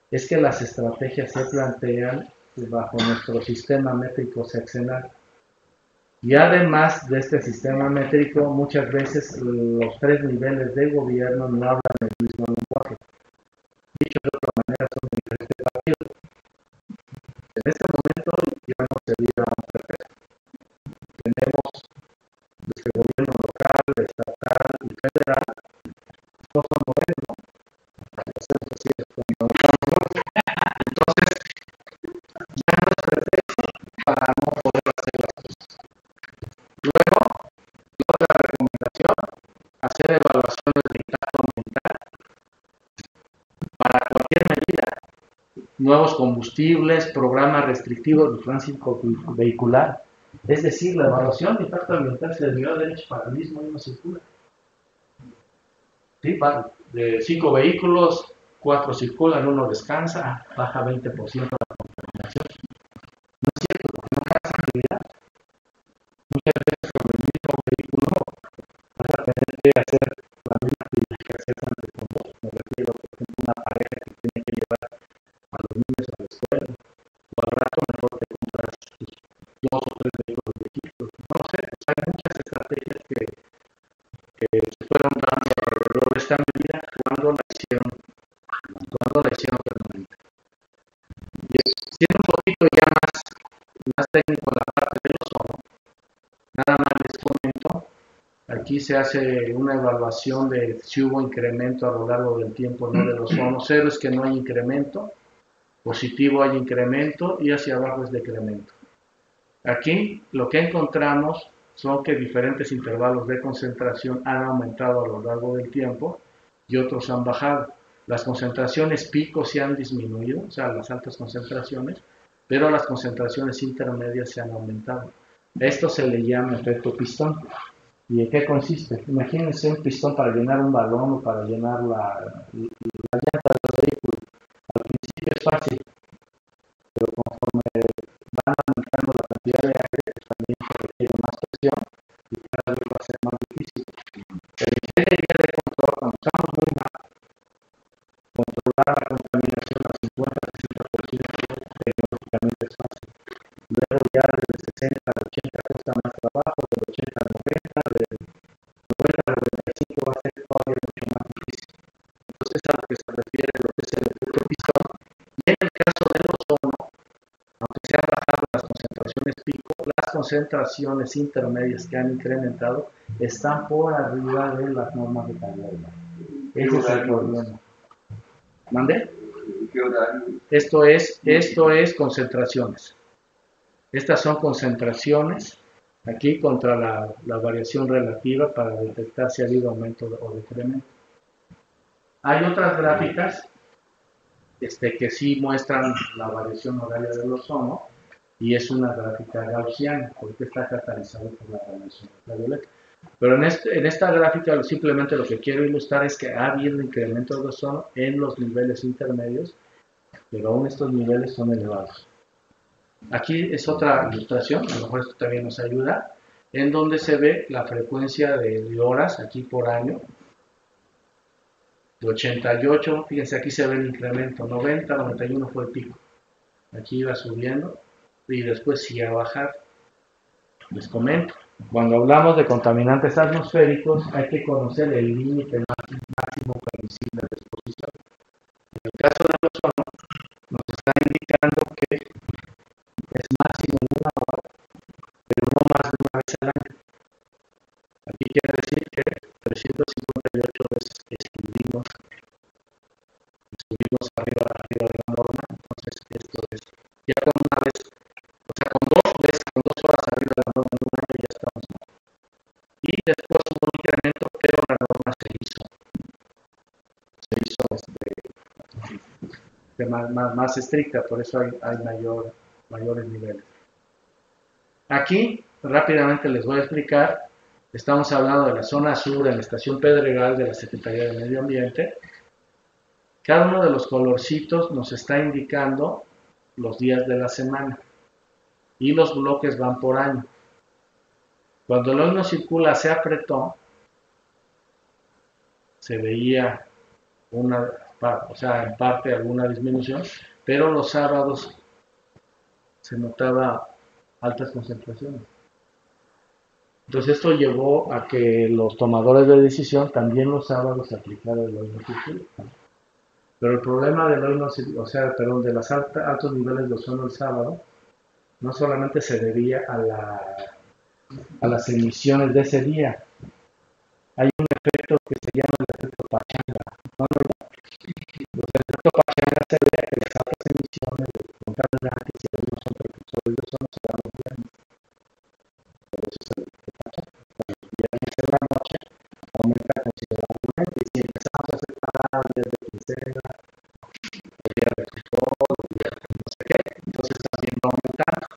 es que las estrategias se plantean bajo nuestro sistema métrico sexenal. Y además de este sistema métrico, muchas veces los tres niveles de gobierno no hablan el mismo lenguaje. Dicho de otra manera, son diferentes partidos. En este momento ya no sería un perfecto. Tenemos desde el gobierno local, estatal y federal, todos son modelos, ¿no? Hacemos así, entonces, ya no es pretexto para no poder hacer las cosas. Luego, la otra recomendación, hacer evaluaciones de impacto ambiental para cualquier medida. Nuevos combustibles, programas restrictivos de tránsito vehicular. Es decir, la evaluación de impacto ambiental se debió haber hecho para el mismo y no circula. ¿Sí? De 5 vehículos, 4 circulan, 1 descansa, baja 20% la contaminación. No es cierto, porque no pasa actividad. Muchas veces con el mismo vehículo vas a tener que hacer la misma actividad que haces antes con dos. Me refiero, por ejemplo, a una pareja que tiene que llevar a los niños a la escuela. O al rato mejor te compras 2 o 3 vehículos viejitos. No sé, pues hay muchas estrategias que se fueron dando alrededor de esta medida cuando la hicieron permanente. Y siendo un poquito ya más técnico la parte del ozono, nada más les comento, aquí se hace una evaluación de si hubo incremento a lo largo del tiempo no del ozono. Cero es que no hay incremento, positivo hay incremento y hacia abajo es decremento. Aquí lo que encontramos son que diferentes intervalos de concentración han aumentado a lo largo del tiempo y otros han bajado. Las concentraciones pico se han disminuido, o sea, las altas concentraciones, pero las concentraciones intermedias se han aumentado. Esto se le llama efecto pistón. ¿Y en qué consiste? Imagínense un pistón para llenar un balón o para llenar la llanta del vehículo. Al principio es fácil, pero conforme van aumentando la cantidad de aire, pues también se requiere más presión y cada vez va a ser más difícil. La ingeniería de control, cuando estamos muy mal, controlar la contaminación al 50-60% tecnológicamente es fácil. Luego ya del 60 al 80 cuesta más trabajo, del 80 al 90, del 90 al 95 va a ser todavía mucho más difícil. Entonces a lo que se refiere lo que es el efecto pistón. Y en el caso del ozono, aunque se han bajado las concentraciones pico, las concentraciones intermedias que han incrementado están por arriba de las normas de calidad. Ese es el problema. ¿Mande? Esto es concentraciones. Estas son concentraciones aquí contra la variación relativa para detectar si ha habido aumento o decremento. Hay otras gráficas que sí muestran la variación horaria del ozono y es una gráfica gaussiana porque está catalizado por la radiación ultravioleta. Pero en esta gráfica simplemente lo que quiero ilustrar es que ha habido incremento de ozono en los niveles intermedios, pero aún estos niveles son elevados. Aquí es otra ilustración, a lo mejor esto también nos ayuda, en donde se ve la frecuencia de horas aquí por año. De 88, fíjense, aquí se ve el incremento, 90, 91 fue el pico. Aquí iba subiendo y después sigue a bajar. Les comento, cuando hablamos de contaminantes atmosféricos hay que conocer el límite máximo permisible de exposición. En el caso del ozono nos está indicando que es máximo en una hora, pero no más de una vez al año. Aquí quiere decir que 358 veces excluimos arriba de la norma. Entonces esto es, ya con una vez, o sea, con 2 horas arriba de la norma en un año ya estamos mal. Y después hubo un incremento, pero la norma se hizo más estricta, por eso hay mayores niveles. Aquí rápidamente les voy a explicar. Estamos hablando de la zona sur en la estación Pedregal de la Secretaría de Medio Ambiente. Cada uno de los colorcitos nos está indicando los días de la semana y los bloques van por año. Cuando el hoy no circula se apretó, se veía o sea, en parte alguna disminución, pero los sábados se notaba altas concentraciones. Entonces esto llevó a que los tomadores de decisión también los sábados se aplicara el hoy no circula. Pero el problema del hoy no circula, o sea, perdón, de los altos niveles de ozono el sábado, no solamente se debía a las emisiones de ese día. Hay un efecto que se llama el efecto pachanga. ¿No? El efecto pachanga se ve que las altas emisiones de contaminantes y de los precursores de ozono se dan los viernes. Por eso es el efecto pachanga. Los viernes en la noche aumenta considerablemente. Y si empezamos a separar desde quincena, el día del fútbol, el día de no sé qué, entonces también va aumentando.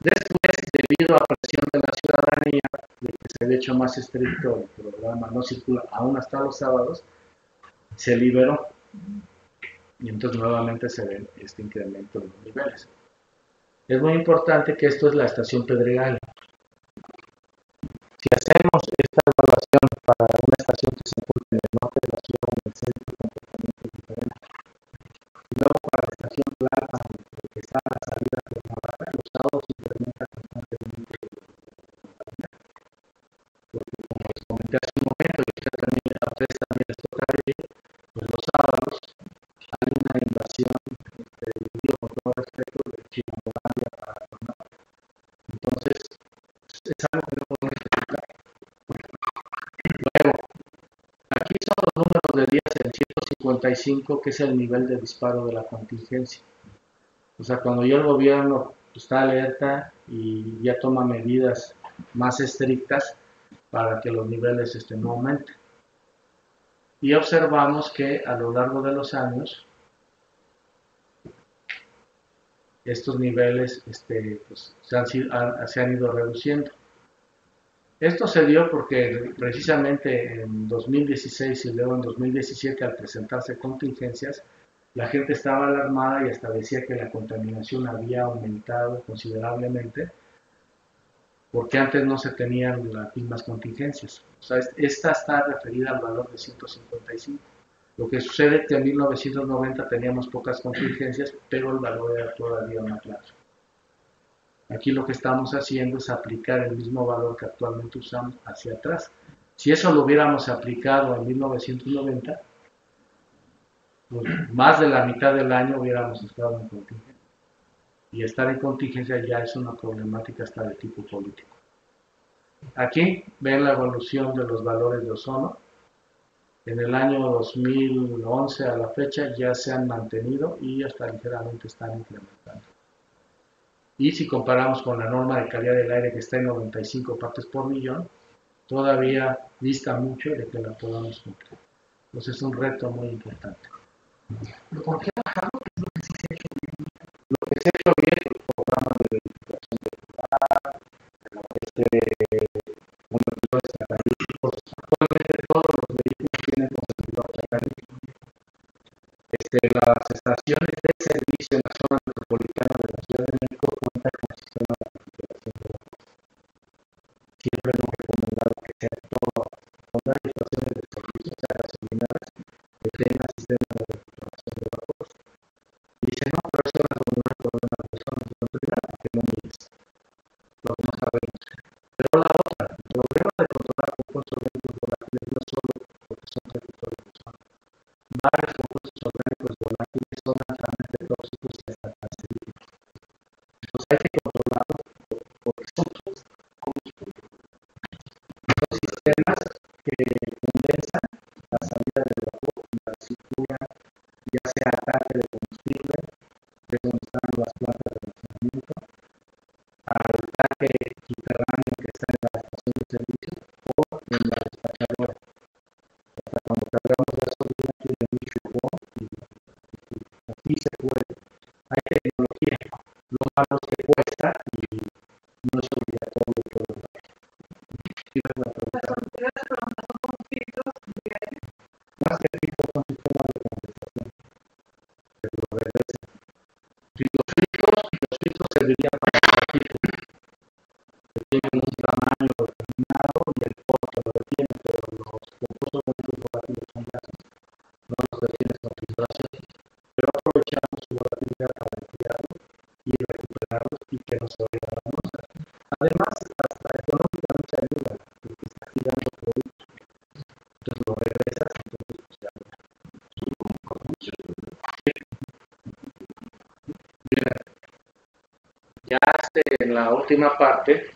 Después, debido a presión de la ciudadanía, de que se ha hecho más estricto el programa no circula aún hasta los sábados, se liberó y entonces nuevamente se ve este incremento en los niveles. Es muy importante que esto es la estación Pedregal. Si hacemos esta evaluación para una estación que se encuentra en el norte de la ciudad, en el centro, completamente diferente, y luego para la estación Plata, que está a la salida de Navarra, los sábados incrementa constantemente, porque como les comenté hace un momento, y a ustedes también les toca vivir, pues los sábados hay una invasión, digo con todo respeto, de Chilangolandia para Panamá. Entonces, es algo que no podemos explicar. Luego, aquí son los números de días en 155, que es el nivel de disparo de la contingencia. O sea, cuando ya el gobierno está alerta y ya toma medidas más estrictas para que los niveles no aumenten. Y observamos que a lo largo de los años estos niveles pues, se han ido reduciendo. Esto se dio porque precisamente en 2016 y luego en 2017, al presentarse contingencias, la gente estaba alarmada y hasta decía que la contaminación había aumentado considerablemente porque antes no se tenían las mismas contingencias. O sea, esta está referida al valor de 155. Lo que sucede es que en 1990 teníamos pocas contingencias, pero el valor era todavía más alto. Aquí lo que estamos haciendo es aplicar el mismo valor que actualmente usamos hacia atrás. Si eso lo hubiéramos aplicado en 1990, pues más de la mitad del año hubiéramos estado en contingencia. Y estar en contingencia ya es una problemática hasta de tipo político. Aquí ven la evolución de los valores de ozono. En el año 2011 a la fecha ya se han mantenido y hasta ligeramente están incrementando. Y si comparamos con la norma de calidad del aire que está en 95 partes por millón, todavía dista mucho de que la podamos cumplir. Entonces es un reto muy importante.
¿Por qué ha bajado? ¿Qué es lo que sí se ha hecho bien?
Lo que se ha hecho bien es el programa de verificación del lugar, monitores estadísticos. Actualmente todos los vehículos tienen consentidor estadístico. Las estaciones de servicio en la zona metropolitana de la Ciudad de México cuentan con el sistema de refrigeración de la costa. Siempre hemos recomendado que sea todo, cuando hay estaciones de servicio, o sea, gasolineras, que tengan sistema de refrigeración de la costa. Dicen, no, pero eso no es un problema de personas de autoridad, que no mides. Lo que no sabemos. Pero la otra, el problema de controlar compuestos orgánicos volátiles no es solo porque son reductores de ozono. Varios compuestos orgánicos volátiles son altamente tóxicos y hasta cancerígenos. Entonces hay que controlarlos porque son tóxicos. Son sistemas que condensan la salida del vapor y la circula, ya sea a tanque de combustible, que es donde están las plantas de almacenamiento, al tanque subterráneo que está en la estación de servicio o en la despachadora. Hasta cuando cargamos gasolina tiene mucho jugón y así se puede. Hay tecnología. Lo malo es que cuesta y no es obligatorio todo el rato. Más que filtros son sistemas de condensación. Que lo regresan. Los filtros servirían para partículas que tienen un tamaño determinado y el porte lo detiene, pero los compuestos orgánicos volátiles son gases. No en la última parte,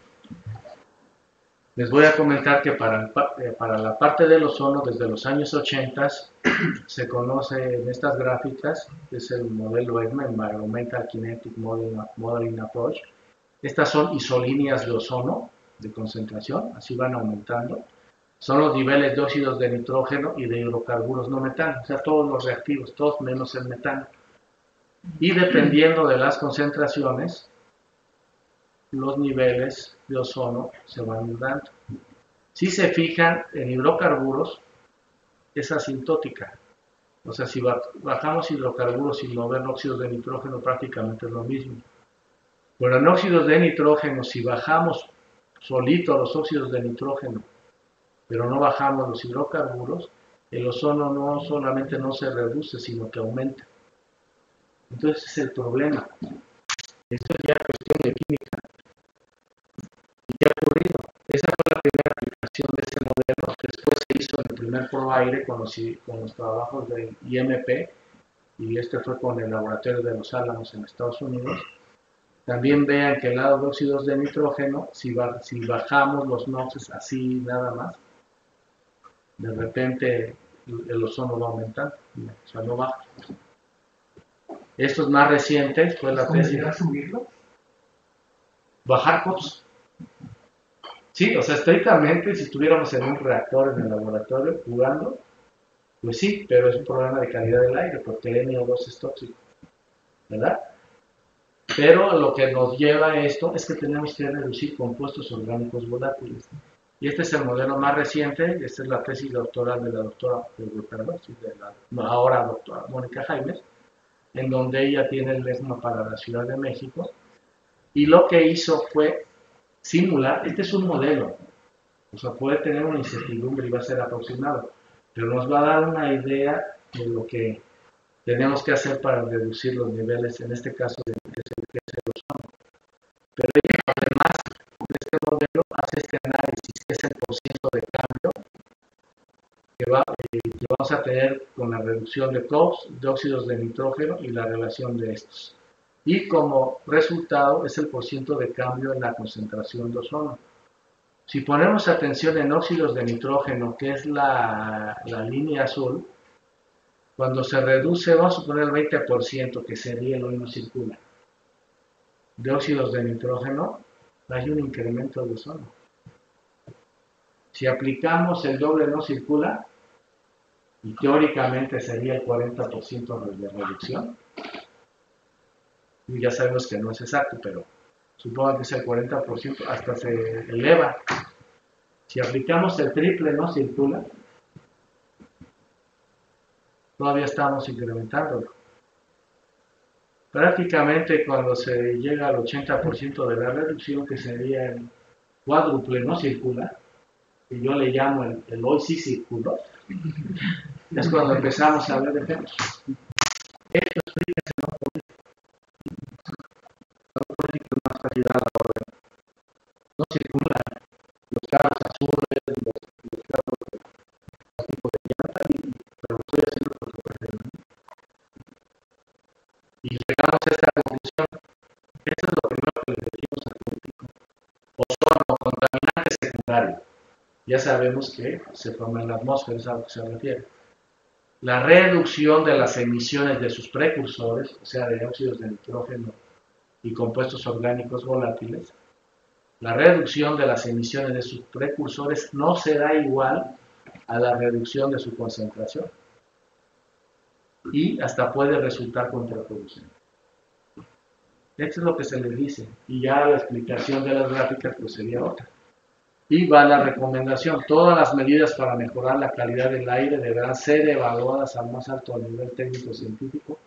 les voy a comentar que para la parte del ozono, desde los años 80, se conoce en estas gráficas, es el modelo EGMA, Environmental Kinetic Modeling Approach. Estas son isolíneas de ozono, de concentración, así van aumentando. Son los niveles de óxidos de nitrógeno y de hidrocarburos no metano, o sea, todos los reactivos, todos menos el metano. Y dependiendo de las concentraciones, los niveles de ozono se van dando. Si se fijan en hidrocarburos, es asintótica. O sea, si bajamos hidrocarburos sin mover óxidos de nitrógeno, prácticamente es lo mismo. Pero en óxidos de nitrógeno, si bajamos solito los óxidos de nitrógeno, pero no bajamos los hidrocarburos, el ozono no solamente no se reduce, sino que aumenta. Entonces ese es el problema. Esto es ya cuestión de química. ¿Y qué ha ocurrido? Esa fue la primera aplicación de ese modelo. Después se hizo en el primer foro aire con los trabajos del IMP, y este fue con el laboratorio de Los Álamos en Estados Unidos. También vean que el lado de óxidos de nitrógeno, si bajamos los NOxes así nada más, de repente el ozono va aumentando, o sea, no baja. Estos más recientes fue la tesis.
¿Subirlo?
Bajar COPS. Sí, o sea, estrictamente, si estuviéramos en un reactor en el laboratorio jugando, pues sí, pero es un problema de calidad del aire, porque el NO2 es tóxico, ¿verdad? Pero lo que nos lleva a esto es que tenemos que reducir compuestos orgánicos volátiles. Y este es el modelo más reciente, esta es la tesis doctoral de la doctora, ahora doctora Mónica Jaimes, en donde ella tiene el ESMA para la Ciudad de México, y lo que hizo fue simular, este es un modelo, o sea, puede tener una incertidumbre y va a ser aproximado, pero nos va a dar una idea de lo que tenemos que hacer para reducir los niveles, en este caso, de el ozono. Pero ella, además de este modelo, hace este análisis, que es el porcentaje de cambio que vamos a tener con la reducción de COPS, de óxidos de nitrógeno y la relación de estos. Y como resultado es el porcentaje de cambio en la concentración de ozono. Si ponemos atención en óxidos de nitrógeno, que es la línea azul, cuando se reduce, vamos a suponer el 20%, que sería el hoy no circula, de óxidos de nitrógeno, hay un incremento de ozono. Si aplicamos el doble no circula, y teóricamente sería el 40% de reducción, y ya sabemos que no es exacto, pero supongo que es el 40%, hasta se eleva. Si aplicamos el triple no circula, todavía estamos incrementándolo. Prácticamente cuando se llega al 80% de la reducción, que sería el cuádruple no circula, que yo le llamo el hoy sí circuló, es cuando empezamos a ver efectos. Esto explíquese no políticos más fácil a la orden. No circulan los carros azules, los carros de tipo de llanta, pero lo estoy haciendo por su. Y llegamos a esta conclusión. Eso es lo primero que le decimos al político. Ozono, contaminante secundario. Ya sabemos que se forma en la atmósfera, es a lo que se refiere. La reducción de las emisiones de sus precursores, o sea, de óxidos de nitrógeno y compuestos orgánicos volátiles, la reducción de las emisiones de sus precursores no será igual a la reducción de su concentración. Y hasta puede resultar contraproducente. Esto es lo que se les dice, y ya la explicación de las gráficas pues sería otra. Y va la recomendación: todas las medidas para mejorar la calidad del aire deberán ser evaluadas al más alto nivel técnico-científico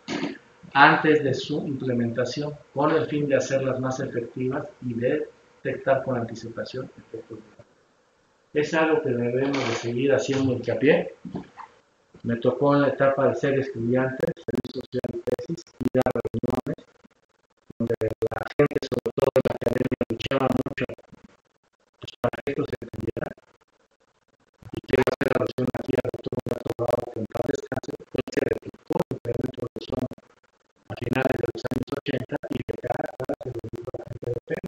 antes de su implementación, con el fin de hacerlas más efectivas y de detectar con anticipación efectos. Es algo que debemos de seguir haciendo hincapié. Me tocó en la etapa de ser estudiante, servicio social y tesis, ir a reuniones donde la gente, sobre todo en la academia, luchaba mucho pues, para que esto se entendiera. Y quiero hacer alusión aquí al doctor Humberto Bravo, que en paz descanse, fue el que detectó el incremento de ozono a finales de los años 80 y que cada se lo dijo a la gente de PEN.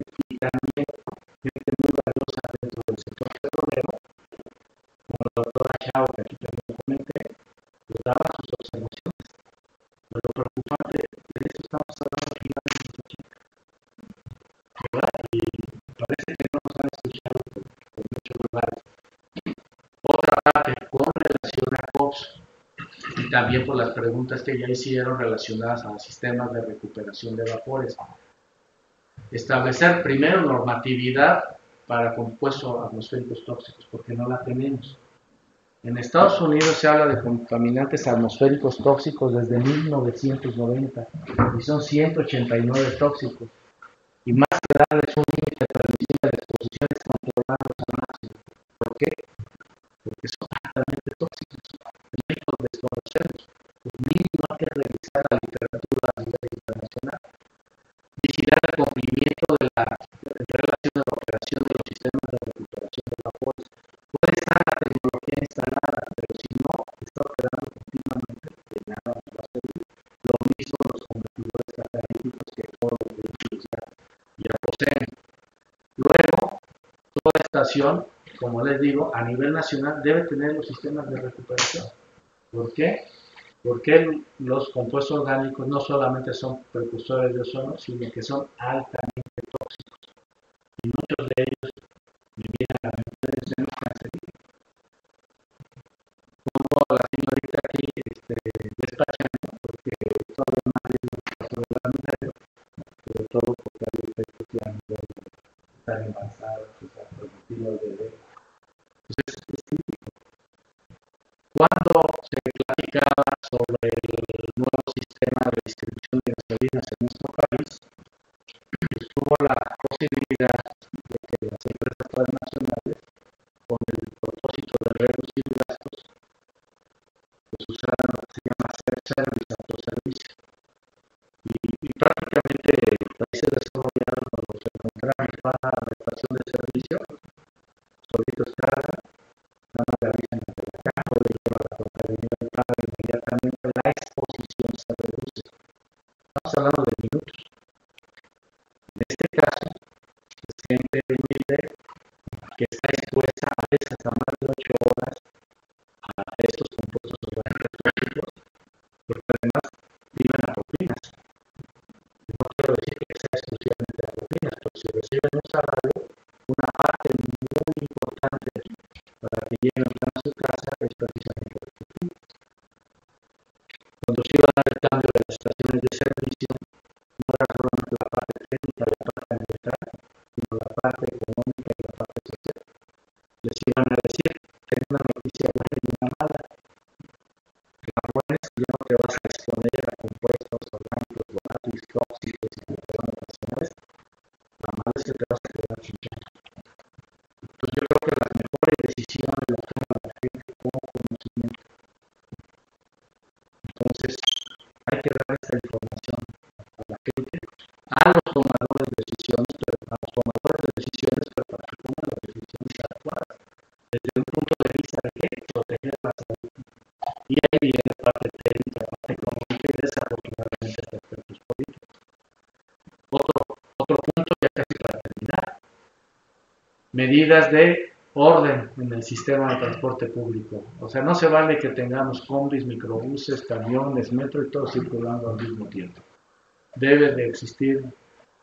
Pero lo preocupante de esto estamos hablando aquí en los 80, ¿verdad? Y parece que no nos han escuchado en muchos lugares. Otra parte con relación a COPS y también por las preguntas que ya hicieron relacionadas a los sistemas de recuperación de vapores. Establecer primero normatividad para compuestos atmosféricos tóxicos, porque no la tenemos. En Estados Unidos se habla de contaminantes atmosféricos tóxicos desde 1990 y son 189 tóxicos. Y más que darles un límite de transmisión de exposiciones controladas al máximo. ¿Por qué? Porque son altamente tóxicos. En México desconocemos. Pues mínimo hay que revisar la literatura a nivel internacional. Vigilar el cumplimiento de la relación de la operación de los sistemas de recuperación de vapores. Puede estar la tecnología instalada, pero si no está operando continuamente, de nada nos va a servir. Lo mismo los convertidores catalíticos que todos los vehículos ya poseen. Luego, toda estación, como les digo, a nivel nacional debe tener los sistemas de recuperación. ¿Por qué? Porque los compuestos orgánicos no solamente son precursores de ozono, sino que son altamente tóxicos. Y muchos de ellos vienen a la mente de los cancerígenos. Como la señorita aquí despachando, porque todavía más de lo que pasó de la mujer, sobre todo porque hay efectos que a nivel tan avanzados, o sea, productivos de bebé. Entonces, es típico. Cuando se platicaba sobre el nuevo sistema de distribución de gasolinas en nuestro país, tuvo la posibilidad de que las empresas transnacionales, con el propósito de reducir gastos, pues usaran lo que se llama self-service, autoservicio. Y prácticamente países desarrollados nos encontramos para la estación de servicio, solitos cargan, nada más le avisan ante la caja, puede llevar la contabilidad y paga inmediatamente, la exposición se reduce. Estamos hablando de minutos. En este caso, es gente humilde que está expuesta a veces a más de 8 horas a estos compuestos orgánicos tóxicos, porque además viven a propinas. No quiero decir que sea exclusivamente a propinas, pero si reciben un salario, una parte muy importante para que lleguen a su casa es precisamente la propina. Cuando se iba a dar el cambio de las estaciones de servicio, no era solamente la parte técnica y la parte ambiental, sino la parte económica y la parte social. Les iban a decir, tengo una noticia buena y una mala. La buena es que ya no te vas a exponer a compuestos orgánicos volátiles tóxicos y contaminantes. La mala es que te vas a quedar sin chamba. Entonces yo creo que las mejores decisiones las toma la gente con conocimiento. Entonces hay que dar esta información a la gente, a los tomadores de decisiones, pero para que tomen las decisiones adecuadas, desde un punto de vista de que proteger la salud. Y ahí viene parte técnica, parte económica y desarrolladamente hasta aspectos políticos. Otro punto, ya casi para terminar, medidas de orden en el sistema de transporte público. O sea, no se vale que tengamos combis, microbuses, camiones, metro y todo circulando al mismo tiempo. Debe de existir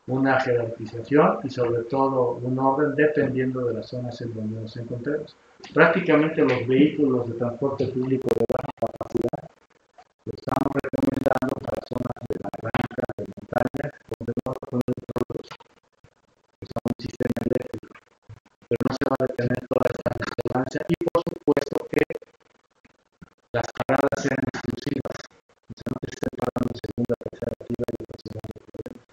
una jerarquización y sobre todo un orden dependiendo de las zonas en donde nos encontremos. Prácticamente los vehículos de transporte público de baja capacidad lo estamos recomendando para zonas de la granja, de montaña, donde no va a poner todos, que son un sistema eléctrico. Pero no se va a detener toda esta distancia y por supuesto que las paradas sean exclusivas, o sea, no que estén parando en segunda, tercera fila y ocasionando problemas.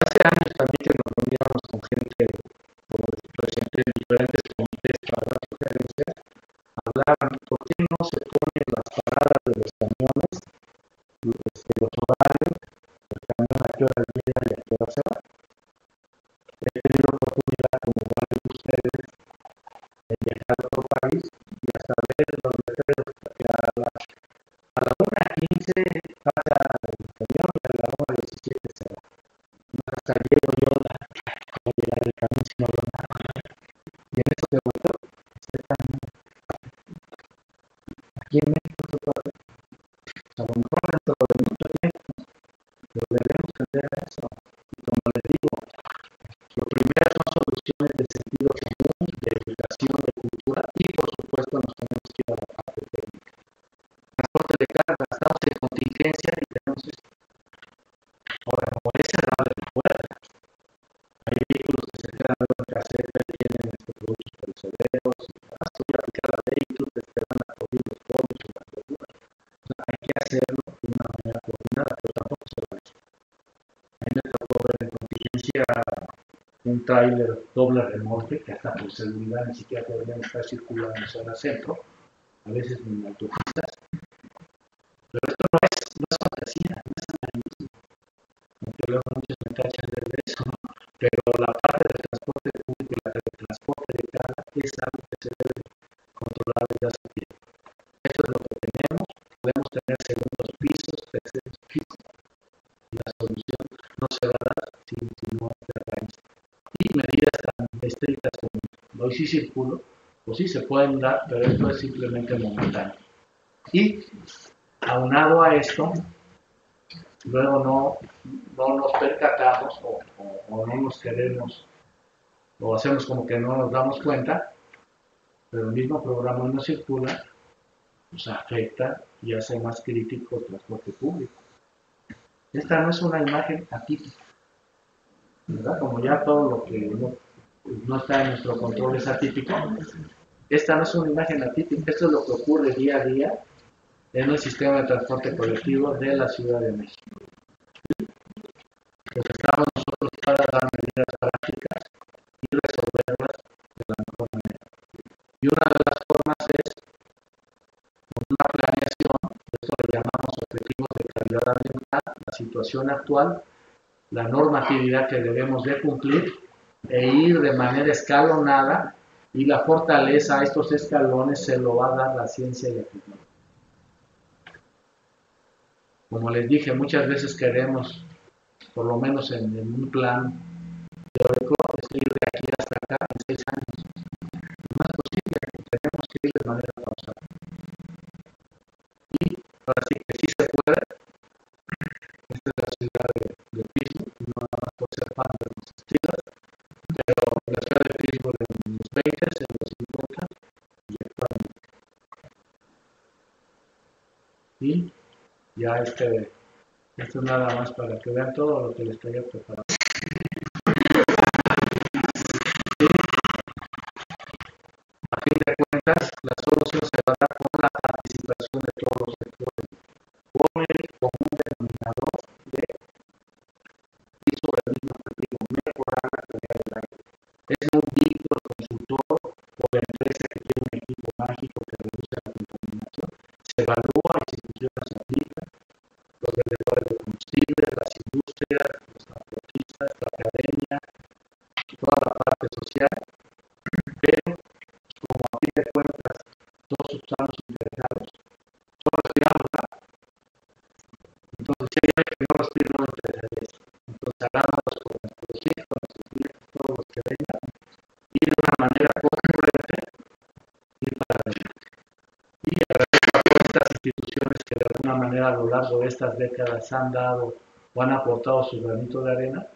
Hace años también que nos reuníamos con gente, como presidente de diferentes comités para las sugerencias, hablaban por qué no se ponen las paradas de los camiones, los horarios, el camión a qué hora llega y a qué hora se va. He tenido oportunidad, como varios de ustedes, de viajar a otro país y hasta ver los letreros que a la 1:15 pasa el camión y a la 1:17 se va. Hasta llego yo a llegar el camión si no lo nada. Y en eso de vuelta, aquí en México se puede. A lo mejor dentro sentido común, de educación, de cultura, y por supuesto nos tenemos que ir a la parte técnica. Transporte de carga, estamos en contingencia y tenemos esto. Ahora, como es cerrado de puerta, hay vehículos que se quedan en caseta y tienen productos perecederos, y voy a aplicar la ley, tú te van a cubrir los pollos y las verduras. O sea, hay que hacerlo de una manera coordinada, pero tampoco se va a hacer. A mí me tocó ver en contingencia un tráiler doble remolque, que hasta por seguridad ni siquiera podrían estar circulando en zona centro, a veces en autopistas. Pero esto no es fantasía, no es amarillismo. Aunque luego muchos me tachan de eso, ¿no? Pero la parte del transporte público y la del transporte de carga es algo que se debe controlar desde hace tiempo. Esto es lo que tenemos, podemos tener segundos pisos, terceros pisos, y la solución no se va a dar si no es de raíz. Y medidas tan estrictas como hoy sí circulo, pues sí se pueden dar, pero esto es simplemente momentáneo. Y aunado a esto, luego no nos percatamos o no nos queremos, o hacemos como que no nos damos cuenta, pero el mismo programa no circula, pues afecta y hace más crítico el transporte público. Esta no es una imagen atípica, ¿verdad? Como ya todo lo que no está en nuestro control es atípico, esta no es una imagen atípica, esto es lo que ocurre día a día en el sistema de transporte colectivo de la Ciudad de México. Pues estamos nosotros para dar medidas prácticas y resolverlas de la mejor manera. Y una de las formas es con una planeación, esto le llamamos objetivos de calidad ambiental, la situación actual, la normatividad que debemos de cumplir e ir de manera escalonada, y la fortaleza a estos escalones se lo va a dar la ciencia y la tecnología. Como les dije, muchas veces queremos, por lo menos en un plan teórico, es ir de aquí hasta acá en 6 años. No es posible, tenemos que ir de manera pausada. Y ahora sí que sí se puede. Esta es la ciudad de Pittsburgh, no nada más por ser fan de los estilos, pero la ciudad de Pittsburgh en los 20, en los 50 y actualmente. Y ya esto es nada más para que vean todo lo que les estoy preparando. A fin de cuentas, la solución se va a dar con la participación de todos los sectores, con el común denominador y sobre el mismo objetivo, mejorar la calidad del aire. Es un vínculo consultor o la empresa que tiene un equipo mágico que reduce la contaminación, se evalúa y si funciona se aplica. Los vendedores de combustible, las industrias, los transportistas, la academia, toda la parte social, pero como a fin de cuentas todos estamos interesados, todos respiramos, ¿verdad? Entonces si hay alguien que no respira no me interesaría eso. Entonces hagámoslo con nuestros hijos, nuestros nietos, todos los que vengan, y de una manera concurrente ir para adelante. Y agradezco a todas estas instituciones que de alguna manera a lo largo de estas décadas han dado o han aportado su granito de arena,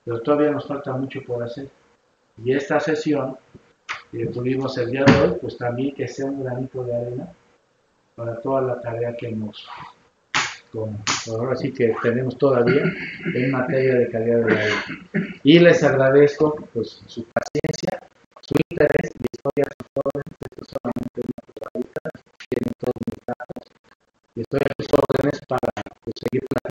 pero todavía nos falta mucho por hacer. Y esta sesión que tuvimos el día de hoy, pues también que sea un granito de arena para toda la tarea que ahora sí que tenemos todavía en materia de calidad del aire. Y les agradezco pues su paciencia, su interés y estoy a sus órdenes. Esto es solamente una probadita, tienen todos mis datos y estoy a sus órdenes para pues, seguir platicando.